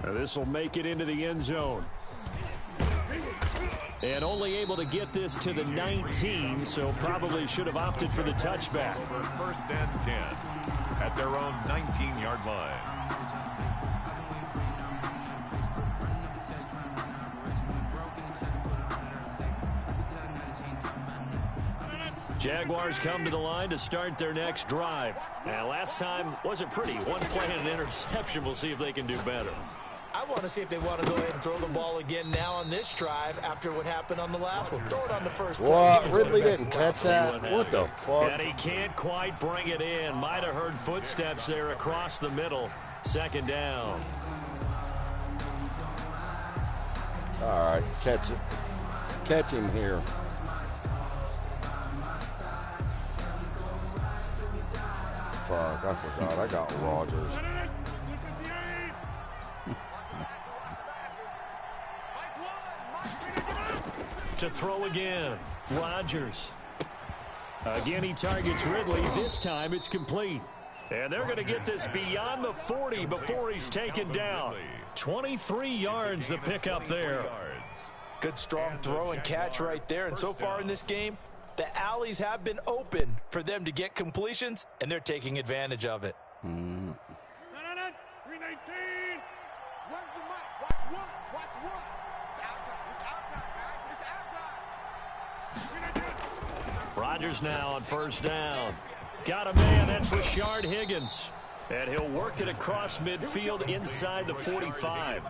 C: This will make it into the end zone. And only able to get this to the 19, so probably should have opted for the touchback.
M: Over 1st and 10 at their own 19-yard line.
C: Jaguars come to the line to start their next drive. Now, last time wasn't pretty. One play and an interception. We'll see if they can do better.
P: I want to see if they want to go ahead and throw the ball again now on this drive after what happened on the last one. Throw it on the first play.
Q: What? Ridley didn't catch that? What the fuck?
C: And he can't quite bring it in. Might have heard footsteps there across the middle. 2nd down.
Q: All right, catch it. Catch him here. Fuck, I forgot. I got Rodgers.
C: To throw again. Rodgers. Again, he targets Ridley. This time it's complete. And they're going to get this beyond the 40 before he's taken down. 23 yards the pickup there.
P: Good strong throw and catch right there. And so far in this game, the alleys have been open for them to get completions, and they're taking advantage of it.
O: 319. Where's the mic? Watch what? Watch what? It's our time. It's our time, guys. It's our time.
C: Rodgers now on 1st down. Got a man. That's Rashard Higgins. And he'll work it across midfield inside the 45.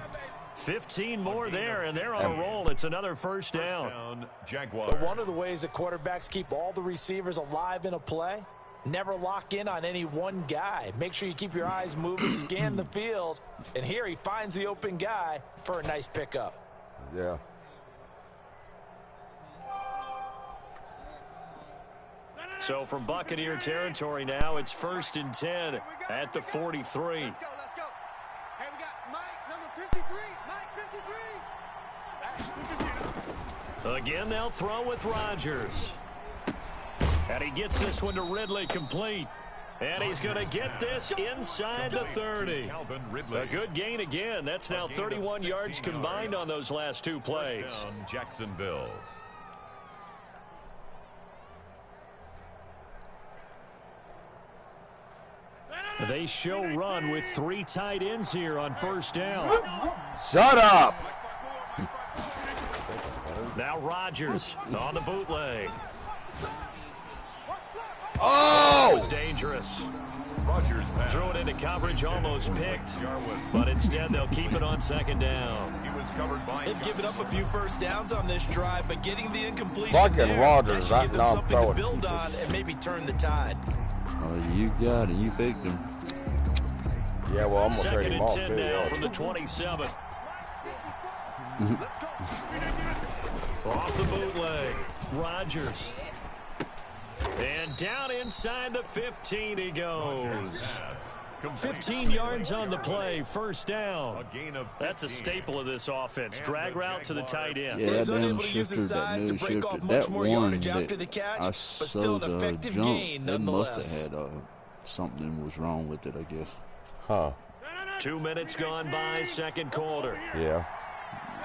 C: 15 more there, and they're on a roll. It's another 1st down.
P: But one of the ways that quarterbacks keep all the receivers alive in a play, never lock in on any one guy. Make sure you keep your eyes moving, scan the field, and here he finds the open guy for a nice pickup.
Q: Yeah.
C: So from Buccaneer territory now, it's 1st and 10 at the 43.
O: Let's go. Hey, we got Mike, number 53. Mike, 53.
C: Again, they'll throw with Rodgers. And he gets this one to Ridley complete. And he's going to get this inside the 30. A good gain again. That's now 31 yards combined on those last 2 plays.
M: Jacksonville.
C: They show run with 3 tight ends here on 1st down.
Q: Shut up!
C: Now Rodgers on the bootleg.
Q: Oh!
C: That was dangerous.
M: Rodgers
C: threw it into coverage, almost picked. But instead, they'll keep it on 2nd down.
M: He was covered by.
P: They've given up a few 1st downs on this drive, but getting the incompletion
Q: fucking Rodgers,
P: that should give them
Q: not
P: something
Q: throwing
P: to build on and maybe turn the tide.
D: Oh, you got it. You picked him.
Q: Yeah, well, I'm going to trade him off,
C: 2nd and 10
Q: too.
C: now from the 27. Off the bootleg. Rodgers. And down inside the 15 he goes. 15 yards on the play, 1st down. That's a staple of this offense. Drag route to the tight end.
D: Yeah, that damn shifter, that new shifter, that one that I saw the jump, it must have had something was wrong with it, I guess.
Q: Huh.
C: 2 minutes gone by, 2nd quarter.
Q: Yeah.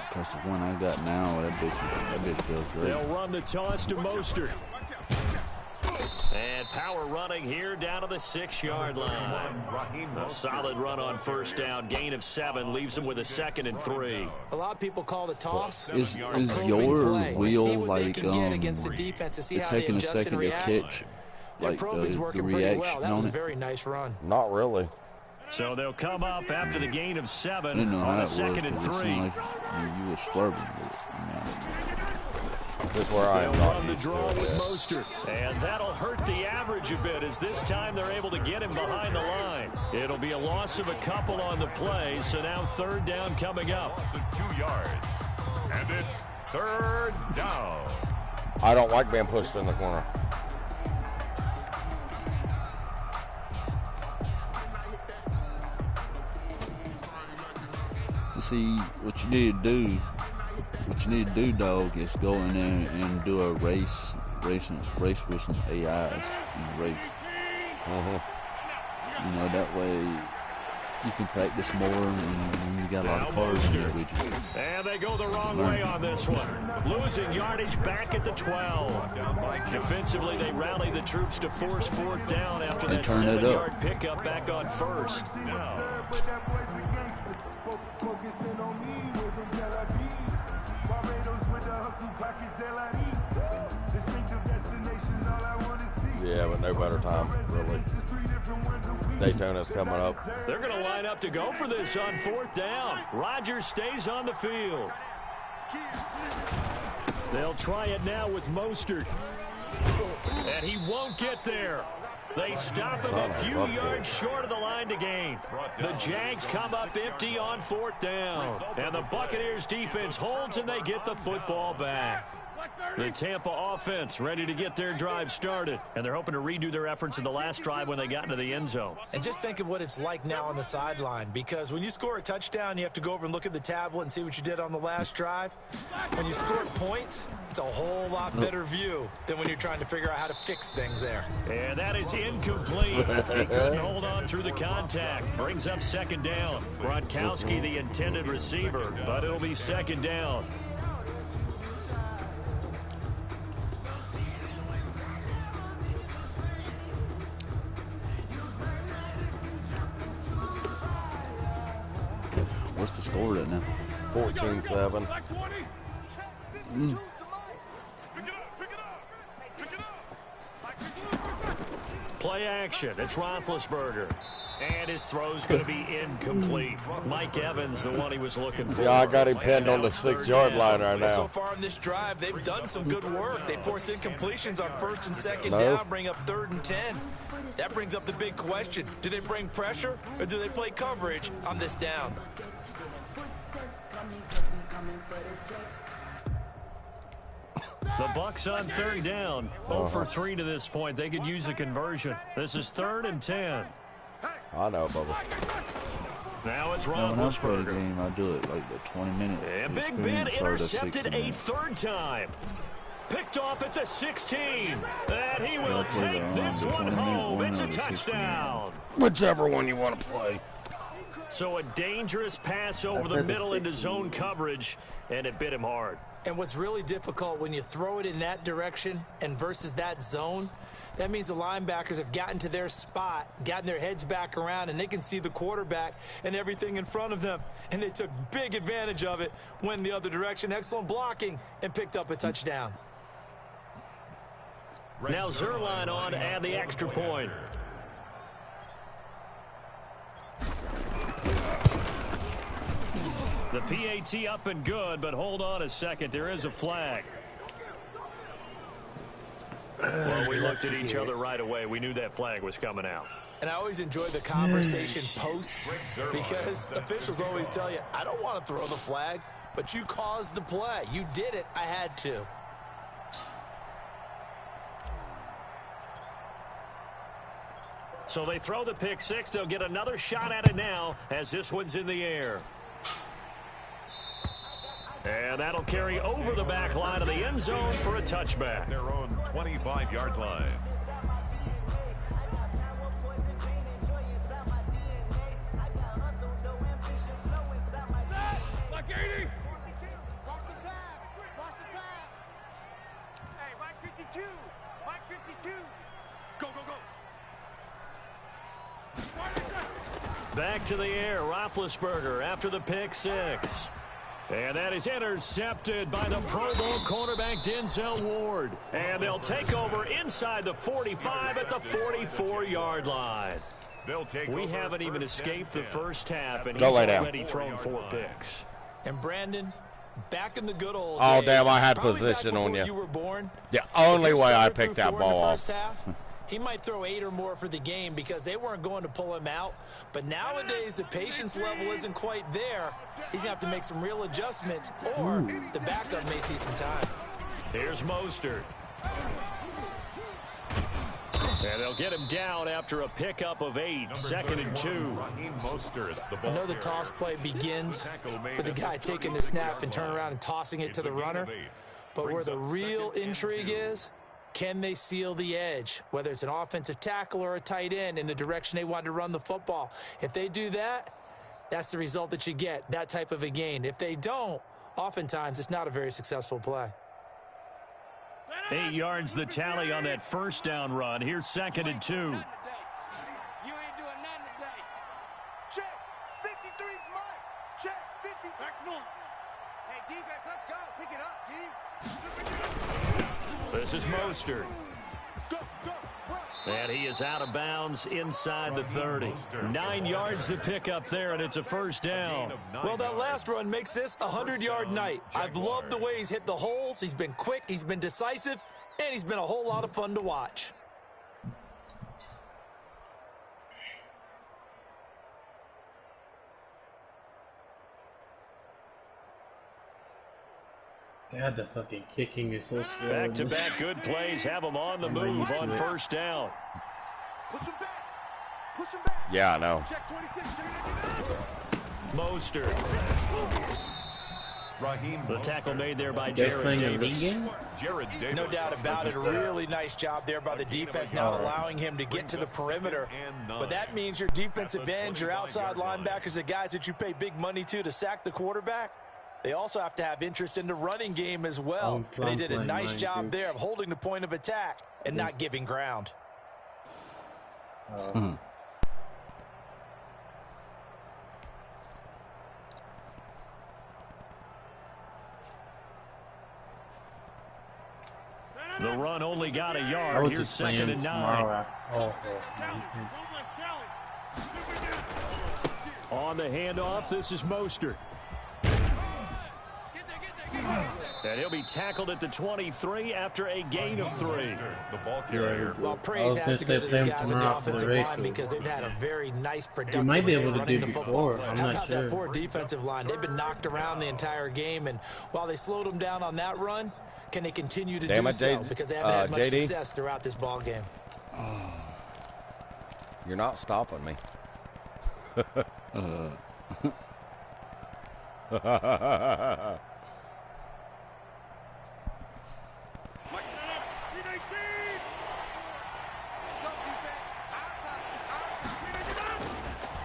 D: Because the one I got now, that bitch feels great.
C: They'll run the toss to Mostert. And power running here down to the 6-yard line. A solid run on first down. Gain of 7 leaves them with a 2nd and 3.
N: A lot of people call it a toss.
D: Is your wheel like taking a second to catch? Like the reaction
N: That was
D: on
N: a very nice run.
Q: Not really.
C: So they'll come up after the gain of 7
D: I didn't know
C: on
D: how
C: a 2nd and 3.
D: Like you were swerving.
Q: This is where I am
C: They'll
Q: not
C: run the
Q: used to
C: draw
Q: it
C: with
Q: yet.
C: Mostert. And that'll hurt the average a bit as this time they're able to get him behind the line. It'll be a loss of a couple on the play, so now 3rd down coming up.
M: Loss of 2 yards. And it's 3rd down.
Q: I don't like being pushed in the corner.
D: See, what you need to do, dog, is go in there and do a race with some AIs and race. You know, that way you can practice more and you got a lot of cars in there with you.
C: And they go the wrong way on this one. Losing yardage back at the 12. Defensively, they rally the troops to force 4th down after that 7-yard pickup back on 1st.
Q: Yeah, but no better time, really. Daytona's coming up.
C: They're going to line up to go for this on 4th down. Rodgers stays on the field. They'll try it now with Mostert. And he won't get there. They stop him a few yards short of the line to gain. The Jags come up empty on 4th down. And the Buccaneers defense holds and they get the football back. The Tampa offense ready to get their drive started. And they're hoping to redo their efforts in the last drive when they got into the end zone.
N: And just think of what it's like now on the sideline. Because when you score a touchdown, you have to go over and look at the tablet and see what you did on the last drive. When you score points, it's a whole lot better view than when you're trying to figure out how to fix things there.
C: And that is incomplete. He couldn't hold on through the contact. Brings up 2nd down. Gronkowski, the intended receiver, but it'll be 2nd down.
D: What's the score right now?
Q: 14-7.
C: Play action. It's Roethlisberger. And his throw's going to be incomplete. Mike Evans, the one he was looking for.
Q: Yeah, I got him pinned on the 6-yard line right now.
N: So far in this drive, they've done some good work. They force incompletions on 1st and 2nd down, bring up 3rd and 10. That brings up the big question. Do they bring pressure or do they play coverage on this down?
C: The Bucs on 3rd down. 0 for 3 to this point. They could use a conversion. This is 3rd and 10.
Q: I know, Bubba.
C: Now it's
D: When I play
C: Roethlisberger.
D: the game, I do it like the 20-minute.
C: And Big Ben intercepted a 3rd time. Picked off at the 16. And he will take this one home. It's a touchdown.
Q: Whichever one you want to play.
C: So a dangerous pass over the middle into zone coverage, and it bit him hard.
N: And what's really difficult when you throw it in that direction and versus that zone, that means the linebackers have gotten to their spot, gotten their heads back around, and they can see the quarterback and everything in front of them. And they took big advantage of it, went the other direction, excellent blocking, and picked up a touchdown.
C: Now Zerline on to add the extra point. The PAT up and good, but hold on a second. There is a flag. Well, we looked at each other right away. We knew that flag was coming out.
N: And I always enjoy the conversation post because officials always tell you, I don't want to throw the flag, but you caused the play. You did it. I had to.
C: So they throw the pick six. They'll get another shot at it now as this one's in the air. And that'll carry over the back line of the end zone for a touchback.
M: Their own 25-yard line.
O: Like 80. Watch the pass. Watch the pass. Hey, Mike 52. Mike 52.
C: back to the air. Roethlisberger after the pick six. And that is intercepted by the Pro Bowl cornerback Denzel Ward. And they'll take over inside the 45 at the 44-yard line. We haven't even escaped the first half, and he's already thrown 4 picks.
P: And Brandon, back in the good old
Q: days,
P: days,
Q: damn, I had
P: probably
Q: position
P: back
Q: on you.
P: You were born,
Q: the only way I picked that ball off.
P: He might throw 8 or more for the game because they weren't going to pull him out. But nowadays, the patience level isn't quite there. He's going to have to make some real adjustments, or the backup may see some time.
C: Here's Mostert. And they'll get him down after a pickup of 8, 2nd and 2.
P: I know the toss play begins with the guy taking the snap and turning around and tossing it to the runner. But where the real intrigue is, can they seal the edge, whether it's an offensive tackle or a tight end, in the direction they want to run the football? If they do that, that's the result that you get, that type of a gain. If they don't, oftentimes it's not a very successful play.
C: 8 yards the tally on that first down run. Here's 2nd and 2.
O: You ain't doing nothing today. Check. 53's mine. Check. 50. Back normal. Hey, defense, let's go. Pick it up, G.
C: This is Mostert. And he is out of bounds inside the 30. 9 yards to pick up there, and it's a first down.
P: Well, that last run makes this a 100-yard night. I've loved the way he's hit the holes. He's been quick, he's been decisive, and he's been a whole lot of fun to watch.
B: God, the fucking kicking is so slow.
C: Back-to-back good plays have him on the move on first down.
O: Push him back. Push him back.
Q: Yeah, I know.
O: Check 26.
C: Mostert. The tackle made there by Jared Davis.
P: No doubt about it. A really nice job there by the defense, not allowing him to get to the perimeter. But that means your defensive ends, your outside linebackers, the guys that you pay big money to sack the quarterback, they also have to have interest in the running game as well. And they did a nice job there of holding the point of attack and not giving ground.
C: The run only got a yard. Here's 2nd and 9. On the handoff, this is Mostert. And he'll be tackled at the 23 after a gain of 3.
P: Well, praise has to go to the guys on the offensive line because they've had a very nice, productive
B: might be able to
P: running
B: do
P: the football.
B: before. I'm
P: How
B: not
P: about
B: sure.
P: that poor defensive line? They've been knocked around the entire game, and while they slowed them down on that run, can they continue to do so? Because they haven't had much success throughout this ball game.
Q: You're not stopping me.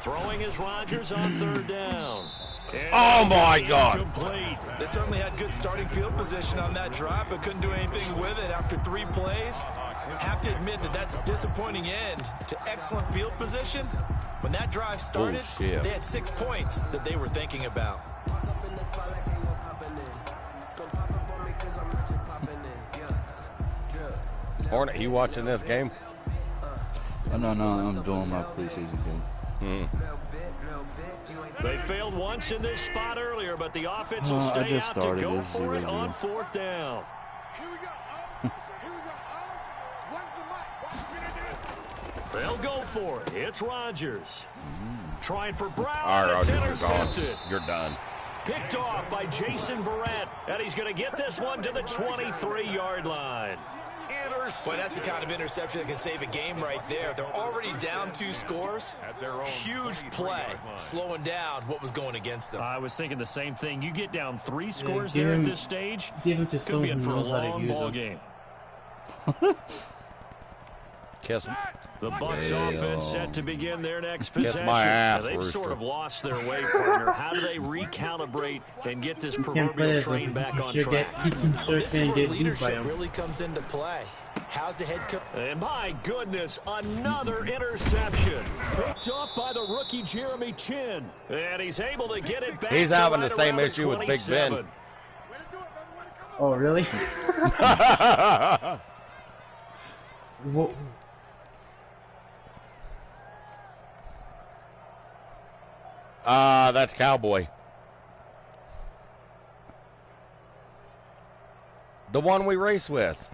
C: Throwing is Rodgers on 3rd down. And
Q: oh my God.
C: Complete.
P: They certainly had good starting field position on that drive, but couldn't do anything with it after 3 plays. Have to admit that that's a disappointing end to excellent field position. When that drive started, they had 6 points that they were thinking about.
Q: Hornet, you watching this game?
D: No, I'm doing my preseason game.
C: They failed once in this spot earlier, but the offense will stay out to go for it on 4th down. They'll go for it. It's Rodgers. Trying for Brown.
Q: All right,
C: it's
Q: Rodgers,
C: intercepted.
Q: you're done.
C: Picked off by Jason Verrett, and he's going to get this one to the 23-yard line.
P: Boy, that's the kind of interception that can save a game right there. They're already down 2 scores. Huge play, slowing down what was going against them.
C: I was thinking the same thing. You get down 3 scores there at this stage,
B: give him to
C: could be
B: someone
C: in
B: who
C: for a
B: knows how to
C: long
B: use
C: ball
B: them.
C: game.
Q: Kiss him.
C: The Bucs offense set to begin their next possession.
Q: Kiss my ass,
C: They've
Q: Rooster.
C: sort of lost their way, partner. How do they recalibrate and get this proverbial train back on track?
P: This is where leadership really comes into play.
N: How's the head coach?
C: And my goodness, another interception. Picked off by the rookie Jeremy Chin. And he's able to get it back.
Q: He's
C: to
Q: having
C: right
Q: the same
C: around
Q: issue with Big Ben.
C: 27.
B: Oh, really? Whoa.
Q: That's Cowboy. The one we race with.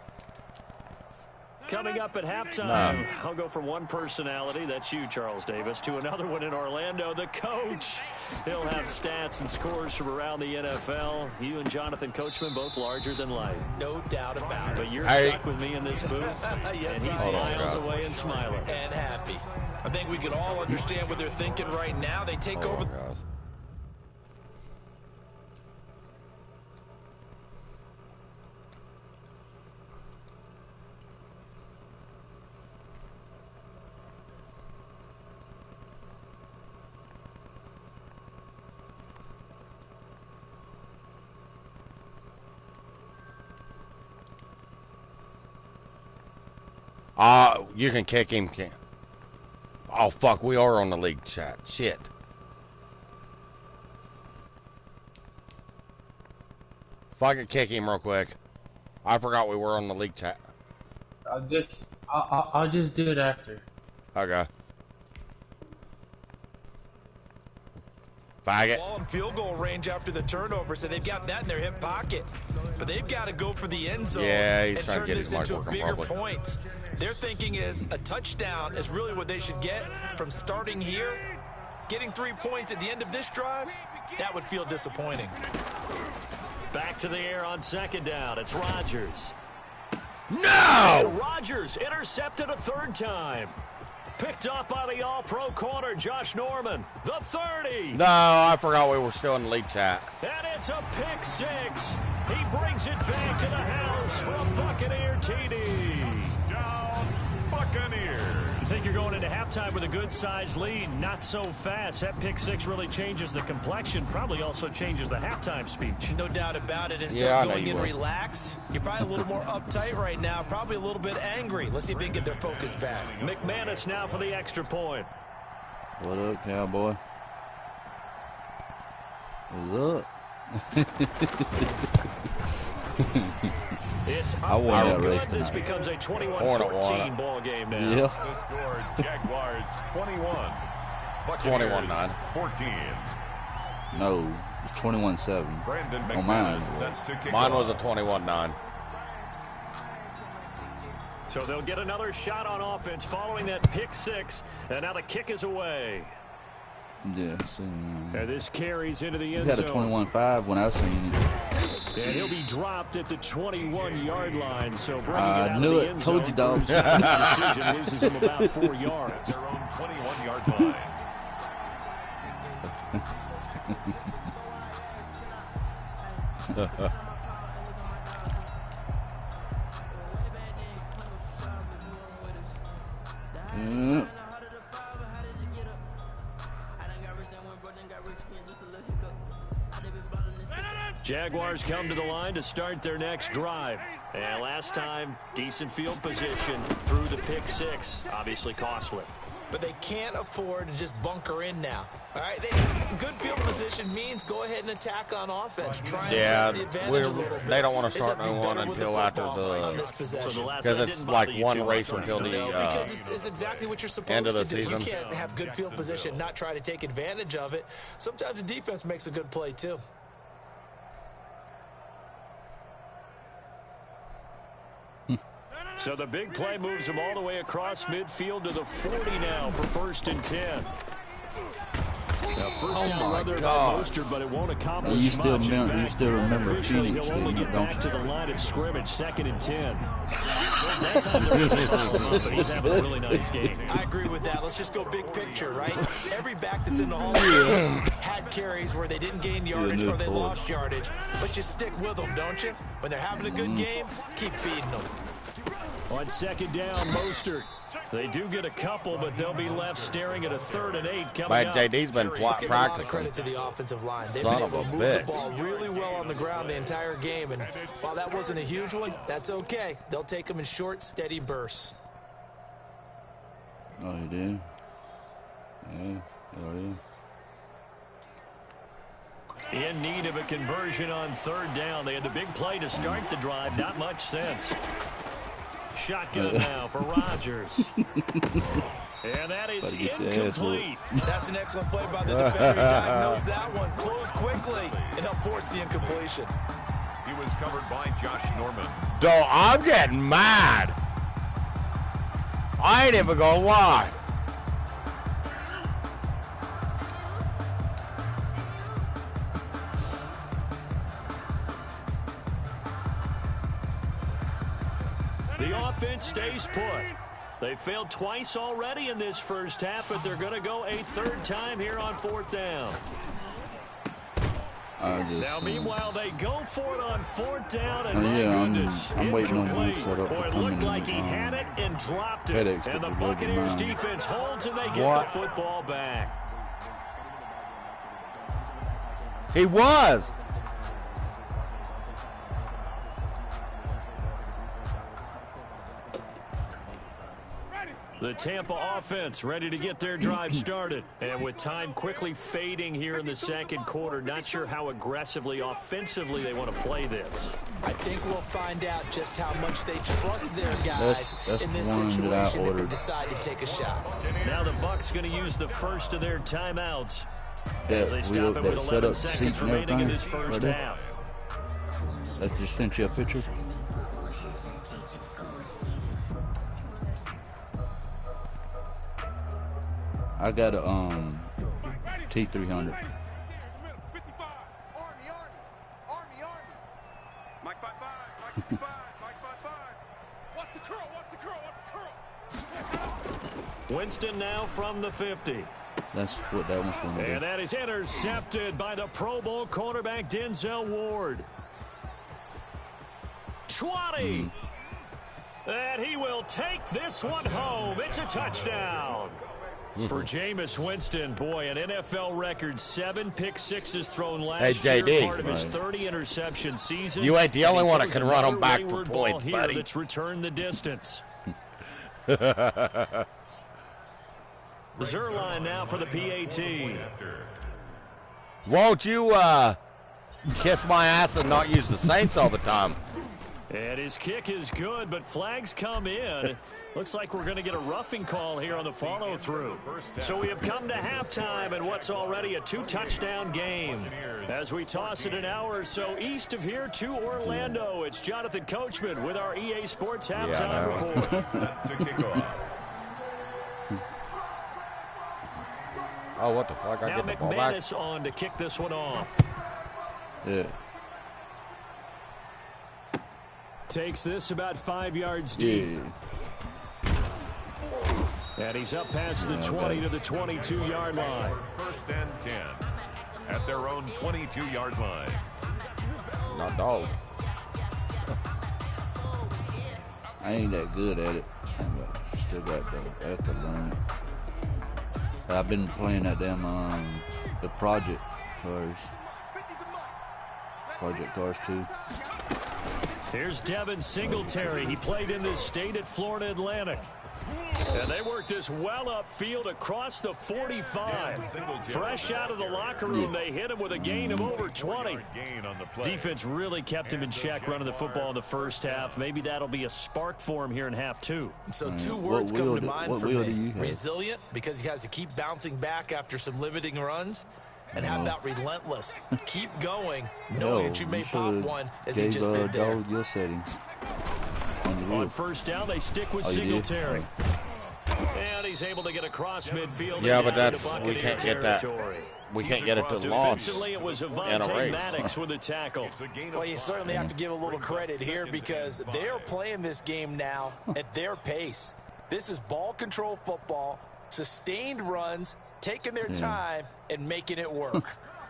C: Coming up at halftime,
Q: No.
C: I'll go from one personality, that's you, Charles Davis, to another one in Orlando, the coach. He'll have stats and scores from around the NFL. You and Jonathan Coachman, both larger than life.
N: No doubt about it.
C: But you're stuck with me in this booth,
N: Yes,
C: and he's
N: I am.
C: miles away and smiling.
N: And happy. I think we can all understand what they're thinking right now. They take over.
Q: You can kick him. Oh, fuck. We are on the league chat. Shit. If I could kick him real quick. I forgot we were on the league chat.
B: I'll just do it after.
Q: Okay. Faggot.
N: Ball and field goal range after the turnover, so they've got that in their hip pocket. But they've got to go for the end zone
Q: Yeah, he's
N: and
Q: trying
N: turn
Q: to get
N: this
Q: his mic
N: into
Q: working
N: bigger
Q: probably.
N: points. Their thinking is a touchdown is really what they should get from starting here. Getting 3 points at the end of this drive, that would feel disappointing.
C: Back to the air on second down. It's Rodgers.
Q: No!
C: And Rodgers intercepted a third time. Picked off by the all-pro corner, Josh Norman. The 30.
Q: No, I forgot we were still in the league chat.
C: And it's a pick six. He brings it back to the house for a Buccaneer TD.
M: Down, Buccaneers.
C: You think you're going into halftime with a good-sized lead? Not so fast. That pick six really changes the complexion. Probably also changes the halftime speech.
N: No doubt about it. Instead
Q: Yeah, I
N: of
Q: know
N: going
Q: you
N: in
Q: will.
N: relaxed, you're probably a little more uptight right now, probably a little bit angry. Let's see if they can get their focus back.
C: McManus now for the extra point.
D: What up, Cowboy? What's up?
C: It's
D: I won that race
C: This
D: tonight.
C: becomes a 21-14 ball game now.
D: Yeah.
M: The score, Jaguars 21. Buccaneers
Q: 21-9.
M: 14.
D: No, it's 21-7.
M: Brandon
D: On mine.
M: McManus set to kick
Q: Mine was
M: off.
Q: a 21-9.
C: So they'll get another shot on offense following that pick six. And now the kick is away.
D: Yeah, seen,
C: And this carries into the
D: he
C: end
D: had a
C: zone.
D: 21-5 when I seen it.
C: And he'll be dropped at the 21-yard line. So bringing
D: I
C: it out
D: knew
C: of the
D: it.
C: end
D: Told
C: zone
D: you, dog.
C: proves that the decision loses him about 4 yards.
M: Their own 21-yard line.
D: Mm.
C: Jaguars come to the line to start their next drive. And last time, decent field position through the pick six. Obviously costly.
N: But they can't afford to just bunker in now. All right, good field position means go ahead and attack on offense. Try and
Q: Yeah,
N: press the advantage a little bit.
Q: they don't want to
N: They
Q: start
N: just have
Q: no
N: to be
Q: one
N: better with
Q: until
N: the
Q: after
N: football on this possession.
Q: because it's like one race until the
N: because it's exactly what you're supposed
Q: end of the
N: to do.
Q: season.
N: You can't have good field position, not try to take advantage of it. Sometimes the defense makes a good play too.
C: So the big play moves them all the way across midfield to the 40 now for 1st and 10. Now first down run there by Mostert, but it won't accomplish
D: You still
C: much. In fact,
D: remember
C: officially,
D: Phoenix,
C: he'll only
D: don't
C: get
D: you?
C: back to the line of scrimmage, 2nd and 10. That time they're able to follow him up, but he's having a really nice game.
N: I agree with that. Let's just go big picture, right? Every back that's in the Hall of Fame had carries where they didn't gain yardage or they lost yardage, but you stick with them, don't you? When they're having a good game, keep feeding them.
C: On second down, Mostert. They do get a couple, but they'll be left staring at a 3rd and 8 coming up.
Q: JD's been practicing.
P: A lot of credit to the offensive line. They've been able to move the ball really well on the ground the entire game, and while that wasn't a huge one, that's okay. They'll take them in short, steady bursts.
D: Oh, he did? Yeah. Oh, yeah.
C: In need of a conversion on 3rd down. They had the big play to start the drive. Not much sense. Shotgun now for Rodgers. And that is incomplete.
P: That's an excellent play by the defender. He diagnosed that one. Closed quickly and helped force the incompletion.
M: He was covered by Josh Norman.
Q: Dude, I'm getting mad. I ain't even gonna lie.
C: The offense stays put. They failed twice already in this first half, but they're going to go a 3rd time here on 4th down. Now, meanwhile, they go for it on 4th down, and my goodness,
D: I'm waiting on him to set up.
C: Boy, it looked like he had it and dropped it. And the Buccaneers defense holds, and they get the football back.
Q: He was.
C: The Tampa offense ready to get their drive started. And with time quickly fading here in the second quarter, not sure how aggressively, offensively they want to play this.
P: I think we'll find out just how much they trust their guys
D: that's
P: in this situation if they decide to take a shot.
C: Now the Bucs going to use the first of their timeouts as they
D: stop
C: it with 11 seconds remaining in this first half.
D: That just sent you a picture. I got a T300.
C: Winston now from the 50.
D: That's what that one's going to be.
C: And that is intercepted by the Pro Bowl cornerback Denzel Ward. 20. And he will take this one home. It's a touchdown. For Jameis Winston, boy, an NFL record 7 pick-6s thrown last year, part of his 30 interception season.
Q: You ain't the only one that can run them back for points, buddy.
C: That's returned the distance. Zerline now for the PAT.
Q: Won't you kiss my ass and not use the Saints all the time?
C: And his kick is good, but flags come in. Looks like we're going to get a roughing call here on the follow-through. So we have come to halftime in what's already a 2-touchdown game. As we toss it an hour or so east of here to Orlando, it's Jonathan Coachman with our EA Sports Halftime Report.
M: Set to kick off.
Q: Oh, what the fuck? I get the ball back.
C: McManus on to kick this one off.
D: Yeah.
C: Takes this about 5 yards deep.
D: Yeah.
C: And he's up past the 20 to the 22-yard line.
M: 1st and 10 at their own 22-yard line.
Q: Not dog.
D: I ain't that good at it. I still got to learn it. I've been playing that damn the Project Cars. Project Cars 2.
C: Here's Devin Singletary. He played in this state at Florida Atlantic. And they worked this well upfield across the 45. Fresh out of the locker room, they hit him with a gain of over 20. Defense really kept him in check running the football in the first half. Maybe that'll be a spark for him here in half 2.
P: So 2 words come to mind for me. Resilient, because he has to keep bouncing back after some limiting runs. And how about relentless? Keep going, knowing that you may pop one as he just did there.
D: Your settings.
C: On 1st down, they stick with Singletary. And he's able to get across midfield.
Q: Yeah, but we can't get that. We can't get it to launch.
C: Defensively, it was Avonte Maddox with a tackle.
P: Well, you certainly have to give a little credit here because they are playing this game now at their pace. This is ball control football, sustained runs, taking their time, and making it work.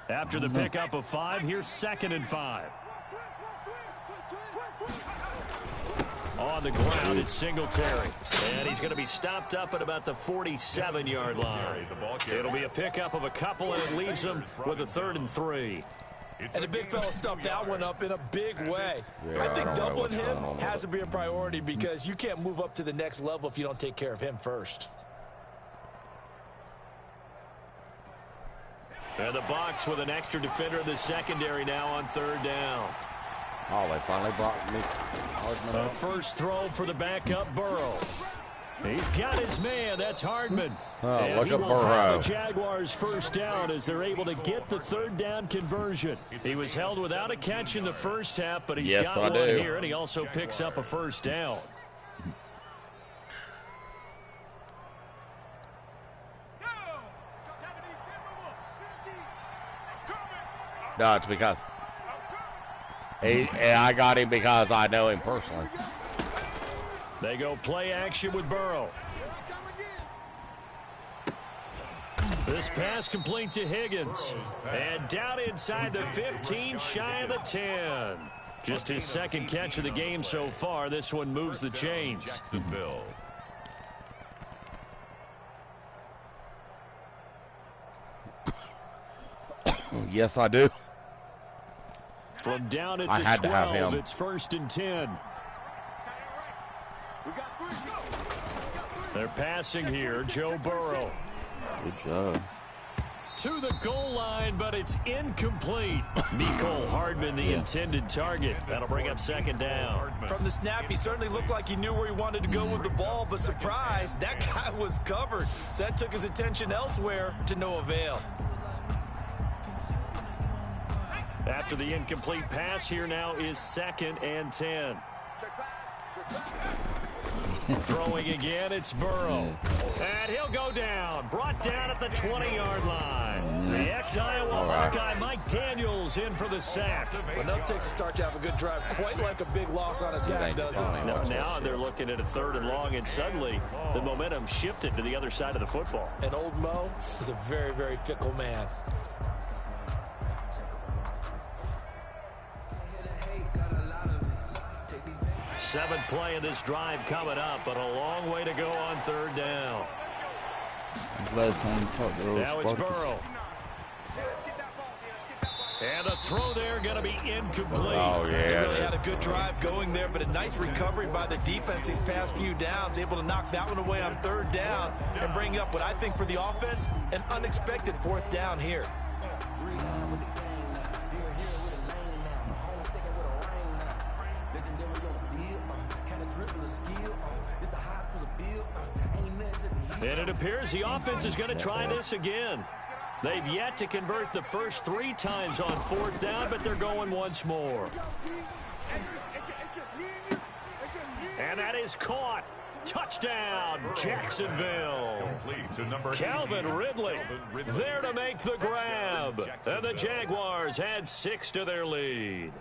C: After the pickup of 5, here's 2nd and 5. On the ground, it's Singletary. And he's going to be stopped up at about the 47-yard line. It'll be a pickup of a couple, and it leaves them with a 3rd and 3.
N: And the big fella stuffed that one up in a big way. I think doubling him has to be a priority because you can't move up to the next level if you don't take care of him first.
C: And the Bucs with an extra defender in the secondary now on 3rd down.
Q: Oh, they finally brought me.
C: A first throw for the backup Burrow. He's got his man. That's Hardman.
Q: Oh,
C: and
Q: look
C: he
Q: at
C: will
Q: Burrow.
C: have the Jaguars first down as they're able to get the 3rd down conversion. He was held without a catch in the first half, but he's got one here, and he also picks up a first down.
Q: No, it's because I got him because I know him personally.
C: They go play action with Burrow. This pass complete to Higgins. And down inside the 15, shy of the 10. Just his 2nd catch of the game so far. This one moves the chains.
Q: Yes, I do.
C: From down at
Q: I
C: the
Q: had
C: 12,
Q: to have him.
C: it's 1st and 10. They're passing here, Joe Burrow.
D: Good job.
C: To the goal line, but it's incomplete. Mecole Hardman, the intended target. That'll bring up 2nd down.
N: From the snap, he certainly looked like he knew where he wanted to go with the ball, but surprise, that guy was covered. So that took his attention elsewhere to no avail.
C: After the incomplete pass, here now is 2nd and 10. Throwing again, it's Burrow. And he'll go down. Brought down at the 20-yard line. The ex-Iowa Hawkeye Mike Daniels in for the sack.
N: Well, no takes a start to have a good drive, quite like a big loss on a sack, doesn't it?
C: Now they're looking at a 3rd and long, and suddenly the momentum shifted to the other side of the football.
N: And old Mo is a very, very fickle man.
C: Seventh play of this drive coming up, but a long way to go on 3rd down. Now it's Burrow. And the throw there going to be incomplete.
Q: Oh, yeah.
N: He really had a good drive going there, but a nice recovery by the defense these past few downs, able to knock that one away on 3rd down and bring up what I think for the offense, an unexpected 4th down here.
C: And it appears the offense is going to try this again. They've yet to convert the first 3 times on 4th down, but they're going once more. And that is caught. Touchdown, Jacksonville. Calvin Ridley there to make the grab. And the Jaguars add 6 to their lead.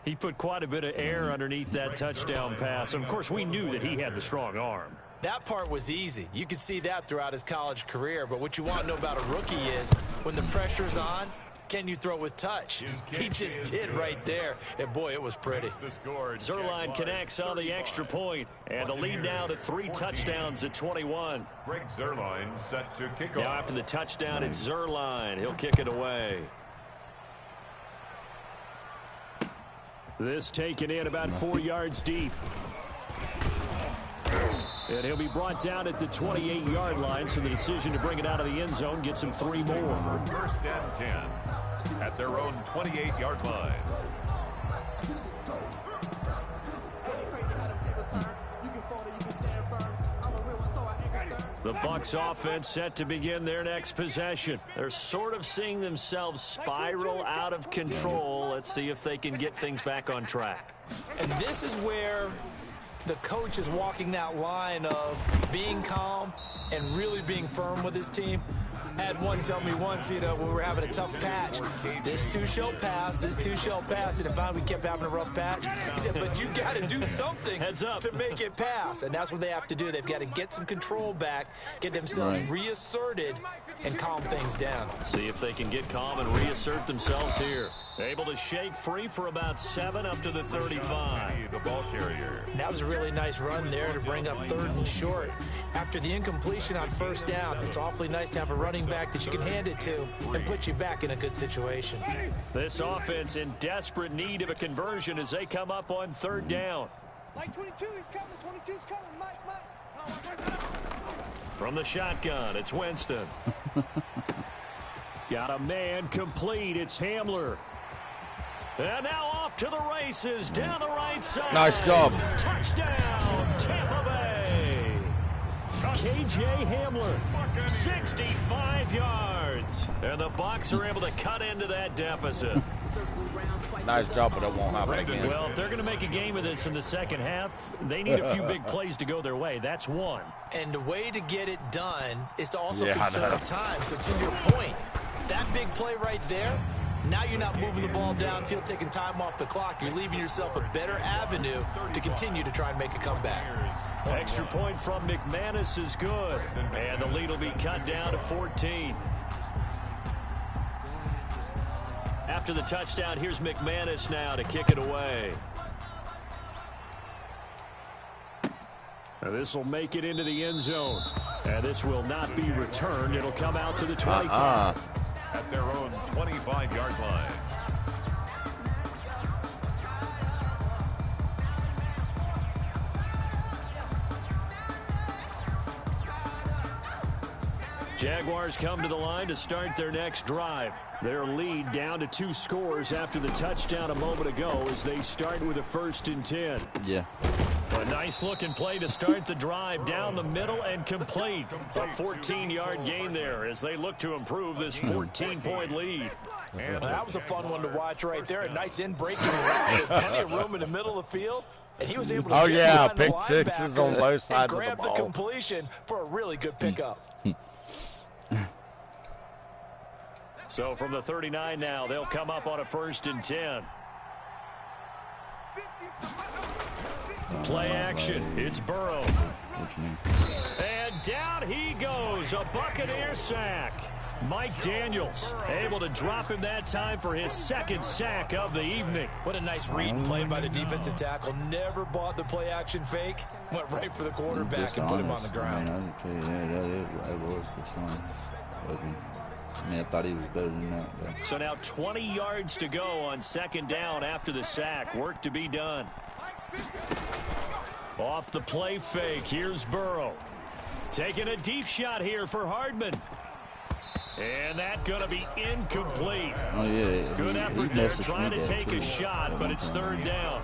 C: He put quite a bit of air underneath that touchdown pass. Of course, we knew that he had the strong arm.
N: That part was easy. You could see that throughout his college career. But what you want to know about a rookie is when the pressure's on, can you throw with touch? He just did right there. And, boy, it was pretty.
C: Zuerlein connects on the extra point. And the lead now to 3 touchdowns at 21.
M: Greg Zuerlein set to kick off.
C: Now after the touchdown, it's Zuerlein. He'll kick it away. This taken in about 4 yards deep. And he'll be brought down at the 28-yard line, so the decision to bring it out of the end zone gets him 3 more.
M: 1st and 10 at their own 28-yard line.
C: The Bucs offense set to begin their next possession. They're sort of seeing themselves spiral out of control. Let's see if they can get things back on track.
N: And this is where the coach is walking that line of being calm and really being firm with his team.
P: Had one tell me once, when we were having a tough patch, this too shall pass, this too shall pass. And if finally we kept having a rough patch, he said, but you got to do something to make it pass. And that's what they have to do. They've got to get some control back, get themselves reasserted, and calm things down.
C: See if they can get calm and reassert themselves here. Able to shake free for about 7 up to the 35.
M: The ball carrier.
P: That was a really nice run there to bring up 3rd and short. After the incompletion on 1st down, it's awfully nice to have a running back that you can hand it to and put you back in a good situation.
C: This offense in desperate need of a conversion as they come up on 3rd down.
O: Mike 22, he's coming. 22's coming. Mike.
C: From the shotgun, it's Winston. Got a man complete. It's Hamler. And now off to the races down the right side.
Q: Nice job.
C: Touchdown, Tampa Bay. KJ Hamler, 65 yards. And the Bucs are able to cut into that deficit.
Q: Nice job, but it won't happen again.
C: Well, if they're going to make a game of this in the second half, they need a few big plays to go their way. That's one.
P: And the way to get it done is to also conserve time. So to your point, that big play right there, now you're not moving the ball downfield, taking time off the clock. You're leaving yourself a better avenue to continue to try and make a comeback.
C: Extra point from McManus is good. And the lead will be cut down to 14. After the touchdown, here's McManus now to kick it away. This will make it into the end zone. And this will not be returned. It'll come out to the 25.
M: At their own 25-yard line.
C: Jaguars come to the line to start their next drive. Their lead down to 2 scores after the touchdown a moment ago as they start with a 1st and 10.
D: Yeah.
C: A nice-looking play to start the drive down the middle and complete. A 14-yard gain there as they look to improve this 14-point lead.
P: Well, that was a fun one to watch right there. A nice in-breaking route. Plenty of room in the middle of the field. And he was able to get
Q: pick sixes on both sides of the ball.
P: And grab the completion for a really good pickup.
C: So from the 39 now, they'll come up on a 1st and 10. Play action. It's Burrow. And down he goes. A Buccaneer sack. Mike Daniels able to drop him that time for his 2nd sack of the evening.
P: What a nice read and play by the defensive tackle. Never bought the play action fake. Went right for the quarterback and put him on the ground.
D: That was the son. I thought he was better than that. But.
C: So now 20 yards to go on 2nd down after the sack. Work to be done. Off the play fake, here's Burrow. Taking a deep shot here for Hardman. And that's going to be incomplete.
D: Oh, yeah.
C: Good effort there trying to take a shot, but it's 3rd down.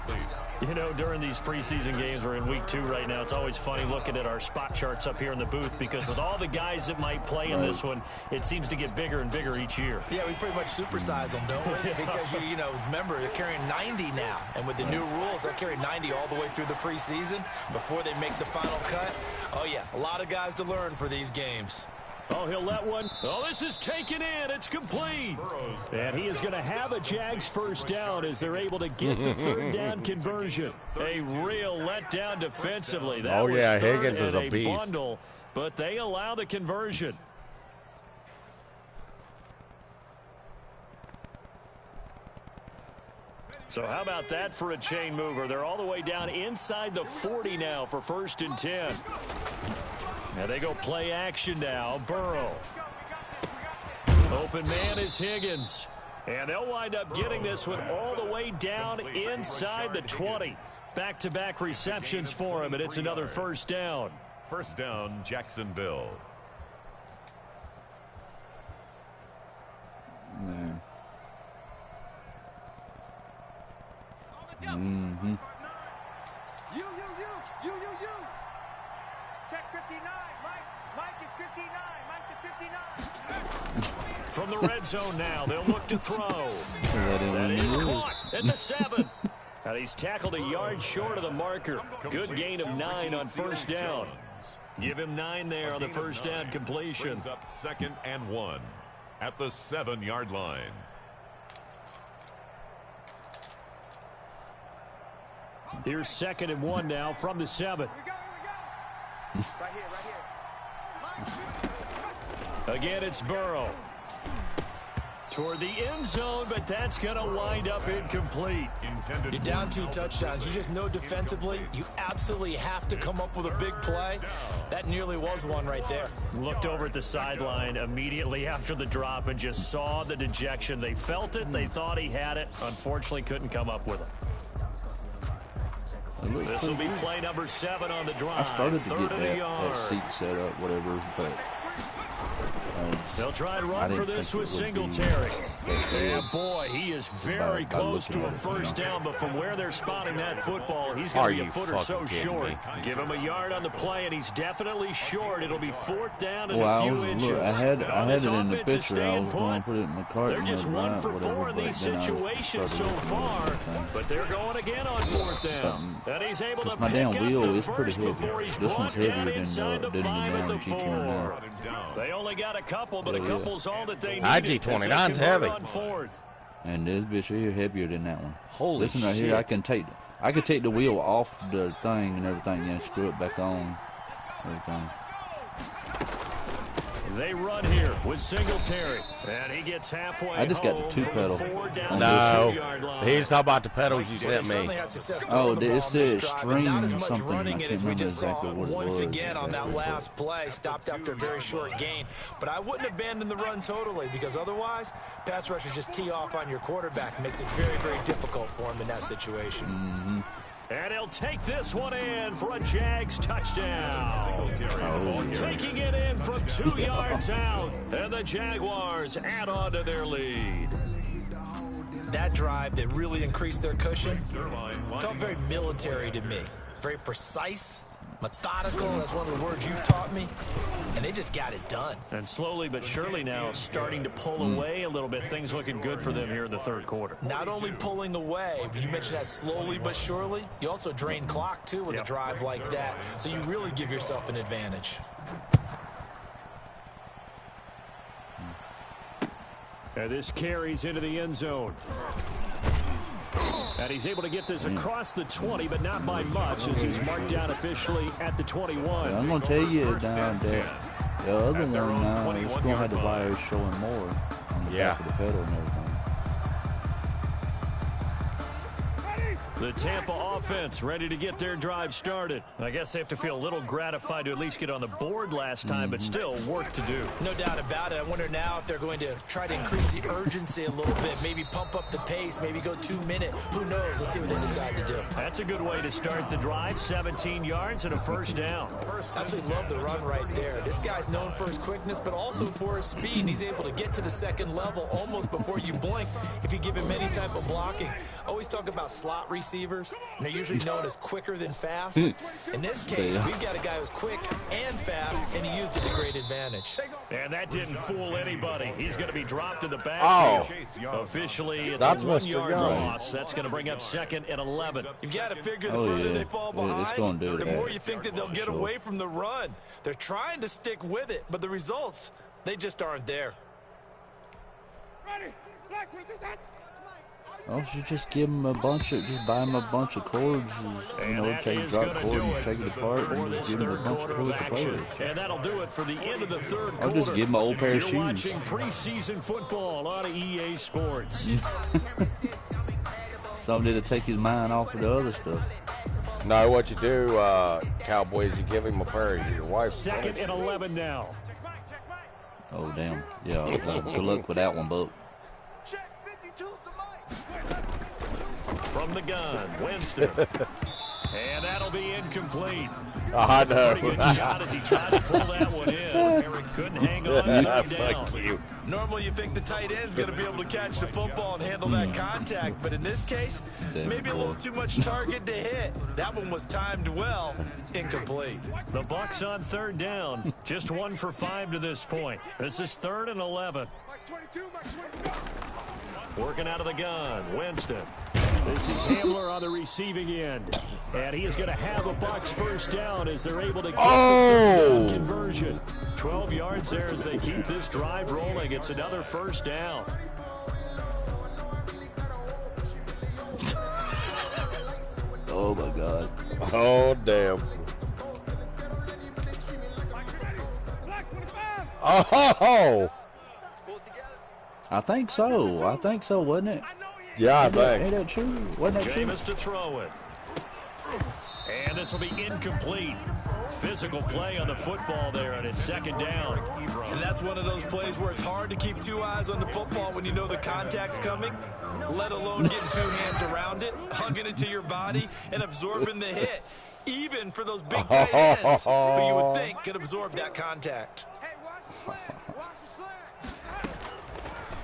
C: You know, during these preseason games, we're in week 2 right now. It's always funny looking at our spot charts up here in the booth because with all the guys that might play in this one, it seems to get bigger and bigger each year.
P: Yeah, we pretty much supersize them, don't we? Because, remember, they're carrying 90 now. And with the new rules, they'll carry 90 all the way through the preseason before they make the final cut. Oh, yeah, a lot of guys to learn for these games.
C: Oh, he'll let one. Oh, this is taken in. It's complete. And he is going to have a Jags 1st down as they're able to get the 3rd down conversion. A real letdown defensively. That was
Q: Higgins is a beast.
C: Bundle, but they allow the conversion. So how about that for a chain mover? They're all the way down inside the 40 now for 1st and 10. Now they go play action now. Burrow. Open man is Higgins. And they'll wind up getting this one all the way down inside the 20. Back-to-back receptions for him, and it's another 1st down.
M: 1st down, Jacksonville.
D: Man.
O: You. Check 59. Mike is 59. Mike is 59.
C: From the red zone now, they'll look to throw. That is caught at the 7. And he's tackled a yard short of the marker. Good gain of 9 on 1st down. Give him 9 there on the first down completion.
M: Brings up 2nd and 1 at the 7-yard line.
C: Here's 2nd and 1 now from the 7. Again, it's Burrow. Toward the end zone, but that's going to wind up incomplete.
N: You're down 2 touchdowns. You just know defensively you absolutely have to come up with a big play. That nearly was one right there.
C: Looked over at the sideline immediately after the drop and just saw the dejection. They felt it. They thought he had it. Unfortunately, couldn't come up with it. This will be play number 7 on the drive.
D: I started to
C: Third
D: get that seat set up, whatever, but
C: they'll try and run for this with Singletary. Yeah, boy, he is very close to a first down, but from where they're spotting that football, he's going to be a foot or so short. Give him a yard on the play, and he's definitely short. It'll be 4th down and a few inches.
D: I had it in the picture. I was going to put it in my cart.
C: They're just 1 for 4 in these situations so far, but they're going again on 4th down. And he's able to
D: my
C: pick
D: damn
C: up
D: wheel
C: the
D: is pretty
C: first
D: heavy.
C: before he's
D: This one's
C: brought down
D: heavier
C: inside
D: than
C: the 5 at the 4.
M: Down.
C: They only got a couple, but a couple's all that they need.
Q: IG-29's heavy.
D: And this bitch here heavier than that one.
Q: Holy
D: Listen right
Q: shit.
D: here, I can take the wheel off the thing and everything, and screw it back on. Everything.
C: They run here with Singletary, and he gets halfway.
D: I just got the 2 pedal.
Q: No, he's talking about the pedals you sent me.
D: Oh, it said stream
N: not as much
D: something.
N: running
D: I
N: it
D: can't
N: as we
D: remember
N: just saw
D: exactly what it
N: once
D: was.
N: again on that last play. Stopped after a very short gain. But I wouldn't abandon the run totally, because otherwise, pass rushers just tee off on your quarterback. Makes it very, very difficult for him in that situation.
C: And he'll take this one in for a Jags touchdown. Taking it in from 2 yards out. And the Jaguars add on to their lead.
N: That drive that really increased their cushion felt very military to me. Very precise, methodical. That's one of the words you've taught me. And they just got it done.
C: And slowly but surely now starting to pull away a little bit. Things looking good for them here in the 3rd quarter.
N: Not only pulling away, but you mentioned that slowly but surely. You also drain clock, too, with a drive like that. So you really give yourself an advantage.
C: And this carries into the end zone. And he's able to get this across the 20, but not by much, as he's marked down officially at the 21.
D: I'm going to tell you down there, the other one now, it's going to have the wires showing more on the back of the pedal and everything.
C: The Tampa offense ready to get their drive started. I guess they have to feel a little gratified to at least get on the board last time, but still work to do.
N: No doubt about it. I wonder now if they're going to try to increase the urgency a little bit, maybe pump up the pace, maybe go 2-minute. Who knows? Let's see what they decide to do.
C: That's a good way to start the drive. 17 yards and a first down.
N: I absolutely love the run right there. This guy's known for his quickness, but also for his speed. He's able to get to the 2nd level almost before you blink if you give him any type of blocking. Always talk about slot receivers, and they're usually known as quicker than fast. In this case, we've got a guy who's quick and fast, and he used it to great advantage.
C: And that didn't fool anybody. He's going to be dropped in the backfield. Officially, it's a 1-yard loss. That's going to bring up 2nd and 11.
N: You've got to figure the further they fall behind, the more you think that they'll get away from the run. They're trying to stick with it, but the results, they just aren't there.
D: Oh, you just give them a bunch of, just buy them a bunch of cords, you know, take a drop cord and take it apart and just give them a bunch of cords to play with.
C: And that'll do it for the end of the 3rd quarter.
D: I'll just give them an old pair of shoes.
C: You're watching preseason football on EA Sports.
D: Somebody to take his mind off of the other stuff.
Q: No, what you do, Cowboys, you give him a pair of your wife's.
C: 2nd and 11 now.
D: Oh, damn. Yeah, good luck with that one, Buck.
C: From the gun, Winston. And that'll be incomplete.
Q: I know.
C: Pretty good shot as he tried to pull that one in. Couldn't hang on down.
N: Normally you think the tight end's going to be able to catch the football and handle that contact, but in this case, maybe a little too much target to hit. That one was timed well, incomplete.
C: The Bucs on 3rd down, just 1 for 5 to this point. This is 3rd and 11. Working out of the gun, Winston. This is Hamler on the receiving end. And he is going to have a Bucs first down as they're able to get the third down conversion. 12 yards there as they keep this drive rolling. It's another first down.
D: Oh, my God.
Q: Oh, damn. Oh!
D: I think so. I think so, wasn't it?
Q: Yeah, I think.
D: Ain't that true? Wasn't that true?
C: Jameis to throw it. And this will be incomplete. Physical play on the football there, and it's second down.
P: And that's one of those plays where it's hard to keep two eyes on the football when you know the contact's coming, let alone getting two hands around it, hugging it to your body, and absorbing the hit. Even for those big tight ends who you would think could absorb that contact.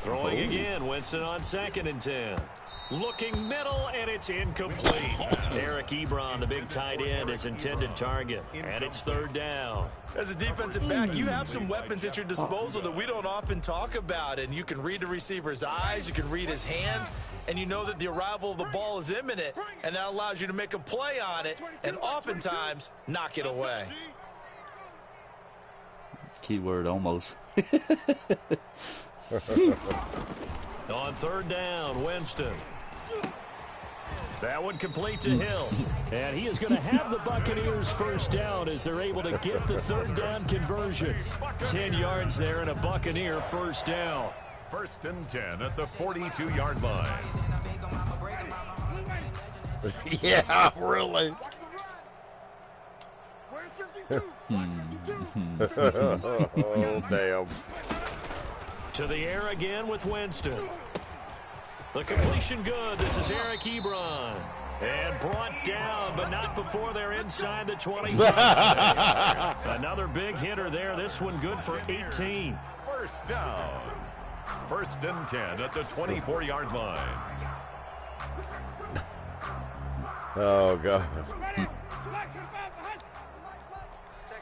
C: Throwing again, Winston on 2nd and 10. Looking middle, and it's incomplete. Eric Ebron, the big tight end, is intended target, and it's third down.
P: As a defensive back, you have some weapons at your disposal that we don't often talk about, and you can read the receiver's eyes, you can read his hands, and you know that the arrival of the ball is imminent, and that allows you to make a play on it, and oftentimes knock it away.
D: Keyword almost.
C: On third down, Winston. That one complete to Hill. And he is going to have the Buccaneers first down as they're able to get the third down conversion. 10 yards there and a Buccaneer first down.
M: 1st and 10 at the 42-yard line.
Q: Yeah, really. Oh, damn.
C: To the air again with Winston. The completion good. This is Eric Ebron. And brought down, but not before they're inside the 25. Another big hitter there. This one good for 18.
M: First down. 1st and 10 at the 24-yard line.
Q: Oh, God.
O: Check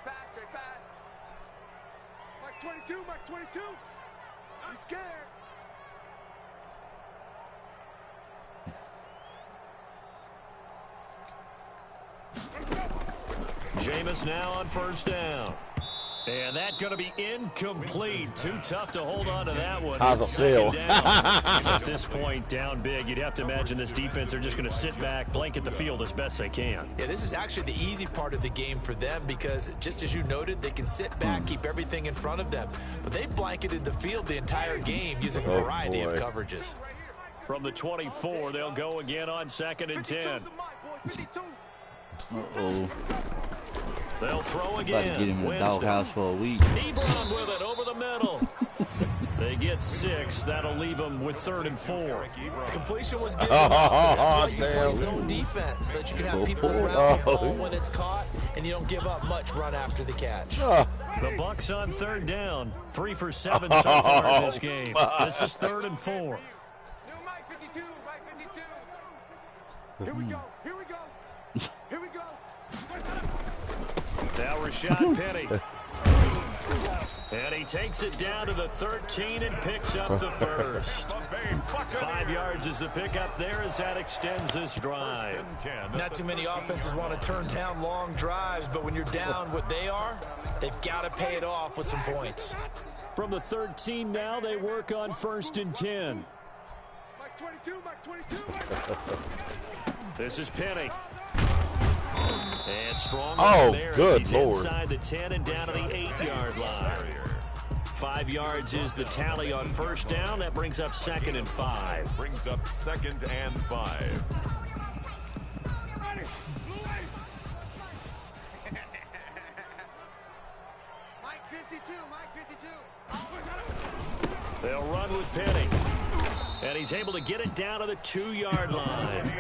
O: pass, check pass. Mike's 22, Mike's 22. He's scared.
C: Jameis now on first down. And that's going to be incomplete. Too tough to hold on to that one.
Q: How's it feel?
C: At this point, down big, you'd have to imagine this defense are just going to sit back, blanket the field as best they can.
P: Yeah, this is actually the easy part of the game for them because, just as you noted, they can sit back, keep everything in front of them. But they blanketed the field the entire game using a variety of coverages.
C: From the 24, they'll go again on 2nd and 10.
D: Uh-oh.
C: They'll throw
D: About to
C: again.
D: get him in the doghouse for a week.
C: Ebron with it over the middle. They get 6. That'll leave them with 3rd and 4.
P: Completion was given up. That's why you play zone defense, so that you can have people around the ball when it's caught, and you don't give up much run after the catch.
C: The Bucs on 3rd down. 3 for 7 so far in this game. This is 3rd and 4.
O: New Mike 52, Mike 52. Here we go, here we go, here we go.
C: Now Rashad Penny. And he takes it down to the 13 and picks up the first. 5 yards is the pickup there as that extends this drive.
P: Not too many offenses want to turn down long drives, but when you're down what they are, they've got to pay it off with some points.
C: From the 13 now, they work on 1st and 10.
O: Mike 22, Mike 22.
C: This is Penny. And strong there
Q: good
C: as he's
Q: Lord.
C: inside the 10 and down to the 8-yard line. 5 yards is the tally on first down. That brings up 2nd and 5.
M: Brings up 2nd and 5.
O: Mike 52, Mike 52.
C: They'll run with Penny. And he's able to get it down to the 2-yard line.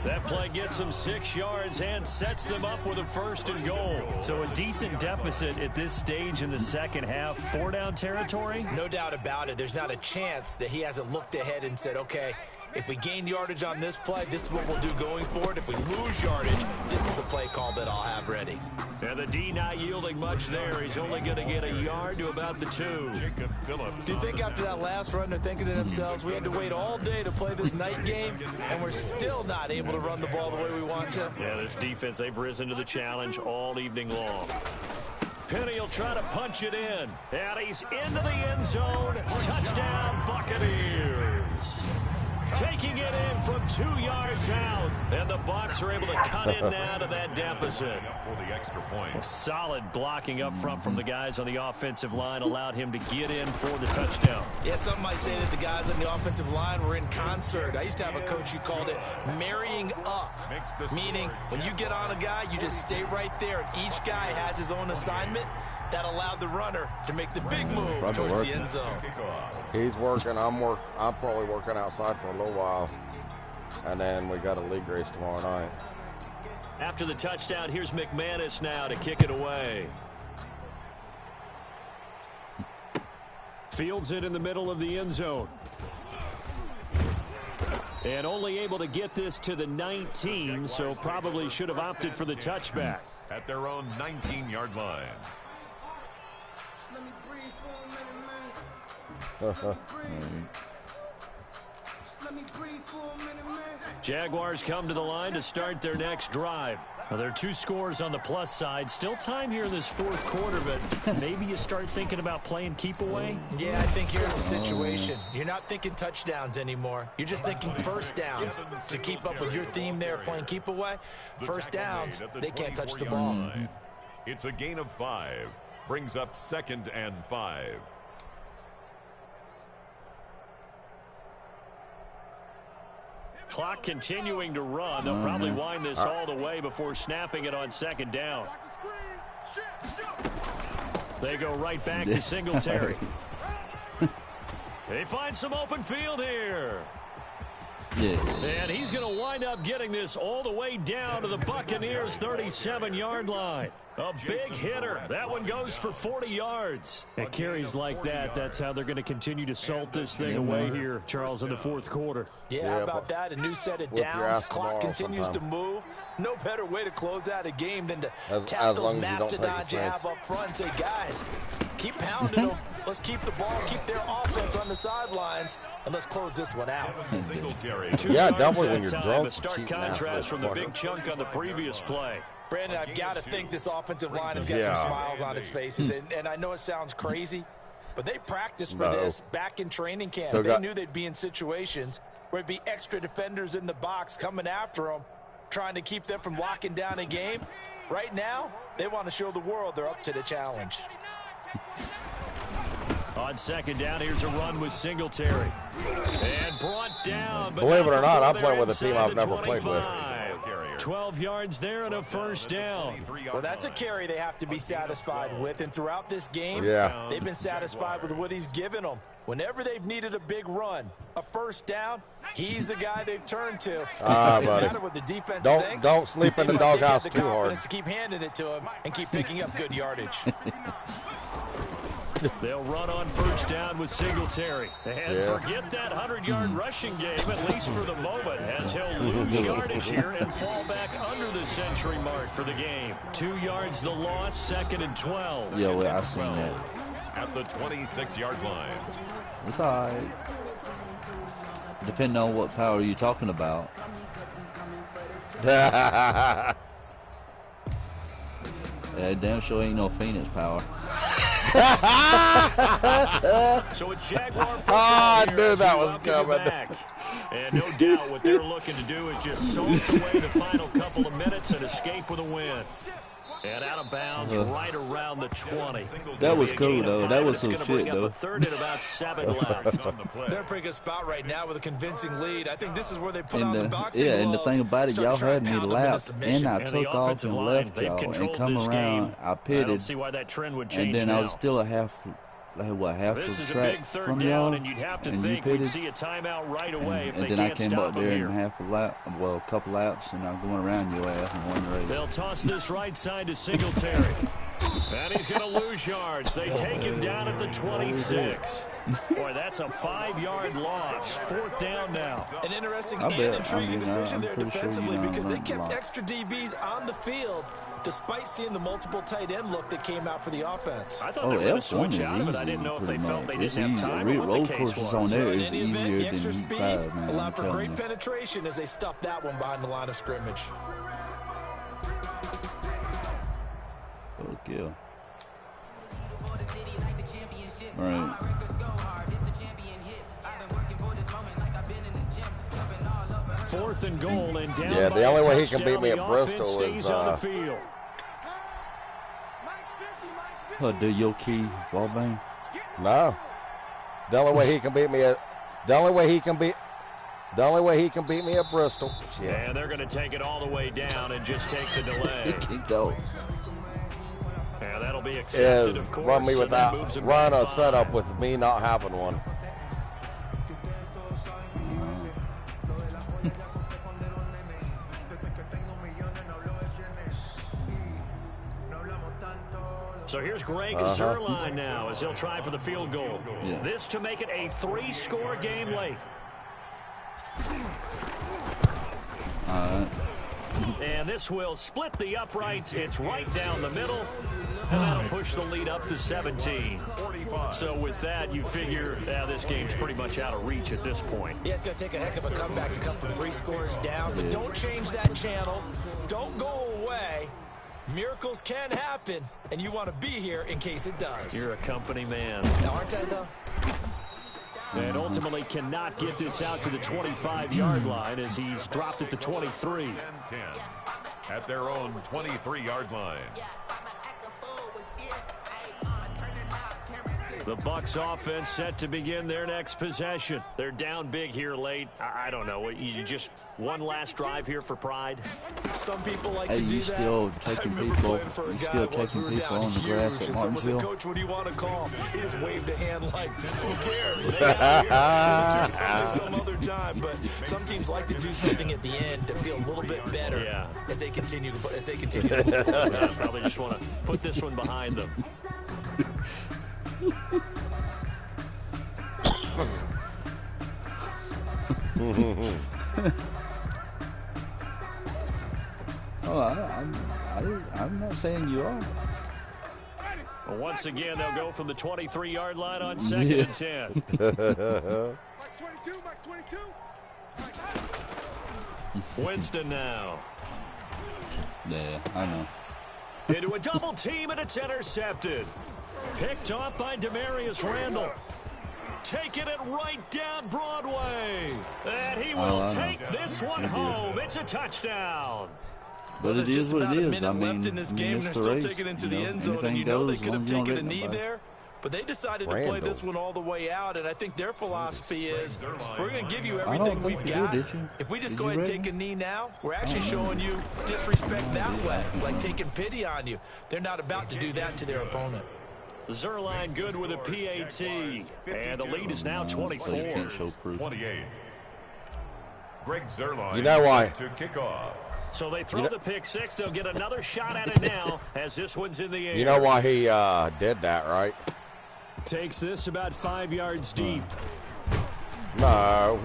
C: That play gets them 6 yards and sets them up with a 1st and goal. So a decent deficit at this stage in the second half. 4-down territory?
P: No doubt about it. There's not a chance that he hasn't looked ahead and said, okay, if we gain yardage on this play, this is what we'll do going forward. If we lose yardage, this is the play call that I'll have ready.
C: And the D not yielding much there. He's only going to get a yard to about the 2.
P: Do you think after that last run they're thinking to themselves, we had to wait all day to play this night game, and we're still not able to run the ball the way we want to?
C: Yeah, this defense, they've risen to the challenge all evening long. Penny will try to punch it in. And he's into the end zone. Touchdown, Buccaneers. Taking it in from 2 yards out. And the Bucs are able to cut in now to that deficit. Solid blocking up front from the guys on the offensive line allowed him to get in for the touchdown.
P: Yeah, some might say that the guys on the offensive line were in concert. I used to have a coach who called it marrying up, meaning when you get on a guy, you just stay right there, and each guy has his own assignment. That allowed the runner to make the big move towards the end zone.
Q: He's working. I'm probably working outside for a little while, and then we got a league race tomorrow night.
C: After the touchdown, here's McManus now to kick it away. Fields it in the middle of the end zone. And only able to get this to the 19, so probably should have opted for the touchback.
M: At their own 19-yard line.
C: Jaguars come to the line to start their next drive. Now, there are 2 scores on the plus side. Still time here in this 4th quarter, but maybe you start thinking about playing keep away?
P: Yeah, I think here's the situation. You're not thinking touchdowns anymore. You're just thinking first downs. To keep up with your theme there, playing keep away, first downs, they can't touch the ball.
M: It's a gain of 5. Brings up 2nd and 5.
C: Clock continuing to run. They'll probably wind this all the way before snapping it on 2nd down. They go right back to Singletary. They find some open field here.
D: Yeah.
C: And he's going to wind up getting this all the way down to the Buccaneers' 37-yard line. A big hitter. That one goes for 40 yards. At carries like that, that's how they're going to continue to salt this thing away here, Charles, in the 4th quarter.
P: Yeah, how about that? A new set of downs. Clock continues to move. No better way to close out a game than to tap those mastodons you have up front and say, guys, keep pounding them. Let's keep the ball, keep their offense on the sidelines, and let's close this one out.
Q: Yeah, definitely when you're drunk.
C: A stark contrast from the big chunk on the previous play.
P: Brandon, I've got to think this offensive line has got some smiles on its faces. And I know it sounds crazy, but they practiced for this back in training camp. They knew they'd be in situations where it'd be extra defenders in the box coming after them, trying to keep them from locking down a game. Right now, they want to show the world they're up to the challenge.
C: On 2nd down, here's a run with Singletary. And brought down.
Q: Believe it or not, I'm playing with a team I've never played with.
C: 12 yards there and a first down.
P: Well, that's a carry they have to be satisfied with. And throughout this game, they've been satisfied with what he's given them. Whenever they've needed a big run, a first down, he's the guy they've turned to.
Q: Buddy.
P: Matter what the defense thinks,
Q: don't sleep in the doghouse too hard.
P: To keep handing it to him and keep picking up good yardage.
C: They'll run on first down with Singletary. And forget that 100-yard rushing game, at least for the moment, as he'll lose yardage here and fall back under the century mark for the game. 2 yards the loss, 2nd and 12.
D: Yeah, well, I seen that.
M: At the 26-yard line.
D: It's all right. Depending on what power you're talking about. Yeah, damn sure ain't no Phoenix power.
C: So it's Jaguar.
Q: I knew that was coming.
C: And no doubt what they're looking to do is just salt away the final couple of minutes and escape with a win. And out of bounds right around the 20.
D: That was cool, though. That was some shit, though.
C: 3rd and about 7 left.
P: They're in a pretty good spot right now with a convincing lead. I think this is where they put on the boxing
D: gloves. And the thing about it, y'all had me laughed, and I took off and left y'all and come around. I pitted,
C: I don't see why that trend would change
D: and then
C: now.
D: I was still a half
C: this is a big 3rd down, and you'd have to think we'd see a timeout right away if they can't stop him here.
D: And then I came up there in a couple laps, and I'm going around your ass in one race.
C: They'll toss this right side to Singletary. And he's going to lose yards. They take him down at the 26. Boy, that's a 5-yard loss. 4th down now.
N: An interesting and intriguing decision there defensively because they kept extra DBs on the field despite seeing the multiple tight end look that came out for the offense.
C: I thought they were going to switch out of it. I didn't know if they felt they didn't have time or what the case was.
D: On there
N: In
D: is
N: any event, the
D: easier
N: extra
D: than
N: speed
D: 5, man.
N: allowed for great penetration as they stuffed that one behind the line of scrimmage.
D: Kill. Right.
C: 4th and goal and down.
Q: Yeah, the only way he can beat me at Bristol is
D: do your key ball bang?
Q: No. The only way he can beat me at Bristol. Shit.
C: And they're going to take it all the way down and just take the delay. Yeah, that'll be accepted, of course.
Q: Run me without run a setup with me not having one.
C: So here's Greg Zuerlein now as he'll try for the field goal.
D: Yeah.
C: This to make it a 3-score game late. And this will split the uprights. It's right down the middle. And that'll push the lead up to 17. So with that, you figure this game's pretty much out of reach at this point.
N: Yeah, it's going to take a heck of a comeback to come from 3 scores down. But don't change that channel. Don't go away. Miracles can happen, and you want to be here in case it does.
C: You're a company man.
N: Now, aren't I, though?
C: And ultimately cannot get this out to the 25-yard line as he's dropped at the 23.
M: 10 at their own 23-yard line.
C: The Bucs offense set to begin their next possession. They're down big here late. I don't know. You just one last drive here for pride?
N: Some people like
D: Hey,
N: to do
D: you
N: that.
D: still taking people? You still taking people on the grass at Martinsville?
N: Coach, what do you want to call? He just waved a hand like, who cares? Stay out here. We'll do something some other time. But some teams like to do something at the end to feel a little bit better as they continue to move forward.
C: Probably just want to put this one behind them.
D: I'm not saying you are.
C: Well, once again, they'll go from the 23-yard line on 2nd and 10. Winston now.
D: Yeah, I know.
C: Into a double team, and it's intercepted. Picked off by Demarius Randall. Taking it right down Broadway. And he will take this one home. It's a touchdown.
D: But it is what it is. I mean,
N: left in this game, they're still taking it into the end zone, and you know they could have taken a knee there. But they decided to play this one all the way out, and I think their philosophy is, we're going to give you everything we've got. If we just go ahead and take a knee now, we're actually showing you disrespect that way, like taking pity on you. They're not about to do that to their opponent.
C: Zuerlein good with a PAT, and the lead is now 24.
M: 28. Greg Zuerlein
Q: You know why?
M: to kick off.
C: So they throw the pick six. They'll get another shot at it now as this one's in the air.
Q: You know why he did that, right?
C: Takes this about 5 yards deep.
Q: No,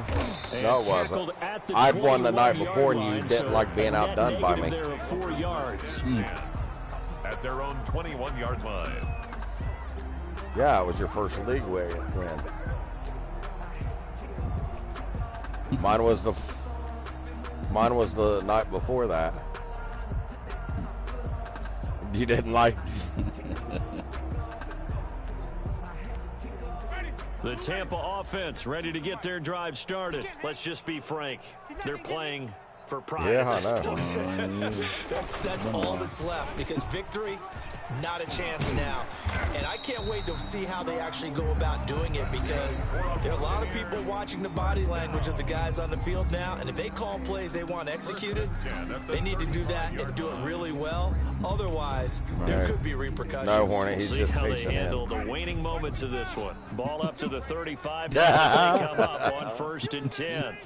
Q: it wasn't. I'd won the night before, and you didn't like being outdone by me.
C: There of 4 yards.
M: At their own 21-yard line.
Q: Yeah, it was your first league win. Mine was the night before that. You didn't like.
C: The Tampa offense ready to get their drive started. Let's just be frank. They're playing for pride at this point.
N: That's all that's left, because victory, not a chance now. And I can't wait to see how they actually go about doing it, because there are a lot of people watching the body language of the guys on the field now, and if they call plays they want executed, they need to do that and do it really well. Otherwise, there could be repercussions.
Q: No, Hornet, he's just
C: how they
Q: patient
C: handle
Q: in.
C: the waning moments of this one. Ball up to the 35 as they come up on 1st and 10.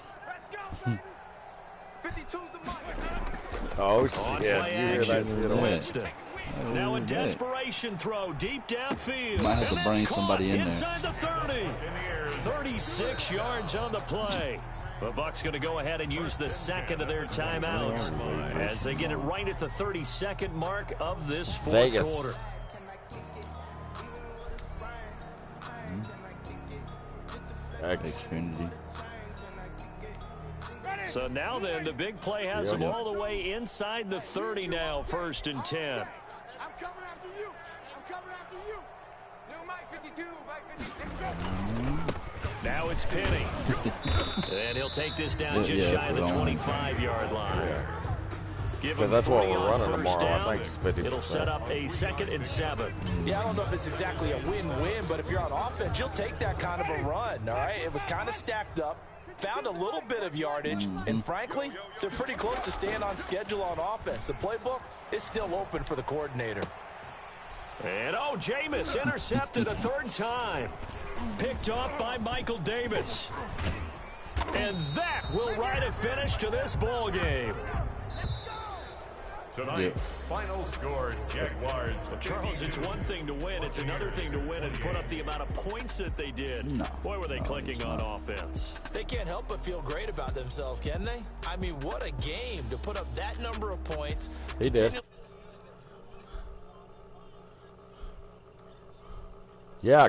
Q: Oh, shit. You hear that shit?
C: Winston. Now a desperation throw deep downfield.
D: Might have to bring somebody in there.
C: Inside the 30. 36 yards on the play. The Bucs going to go ahead and use the second of their timeouts as they get it right at the 32nd mark of this fourth quarter.
D: Xfinity.
C: So now then, the big play has them all the way inside the 30 now, 1st and 10.
O: I'm coming after you. I'm coming after you. New Mike 52, Mike 56.
C: Now it's Penny. And he'll take this down just shy of the 25-yard line.
Q: Because that's what we're running tomorrow. I think it's 50%.
C: It'll set up a 2nd and 7.
P: Yeah, I don't know if it's exactly a win-win, but if you're on offense, you'll take that kind of a run, all right? It was kind of stacked up, found a little bit of yardage, and frankly, they're pretty close to staying on schedule on offense. The playbook is still open for the coordinator.
C: And, Jameis intercepted a 3rd time. Picked off by Michael Davis. And that will write a finish to this ball game.
M: Tonight's final score, Jaguars.
C: Well, Charles, it's one thing to win. It's another thing to win and put up the amount of points that they did. Boy, were they clicking on offense.
N: They can't help but feel great about themselves, can they? I mean, what a game to put up that number of points.
Q: He did. Yeah,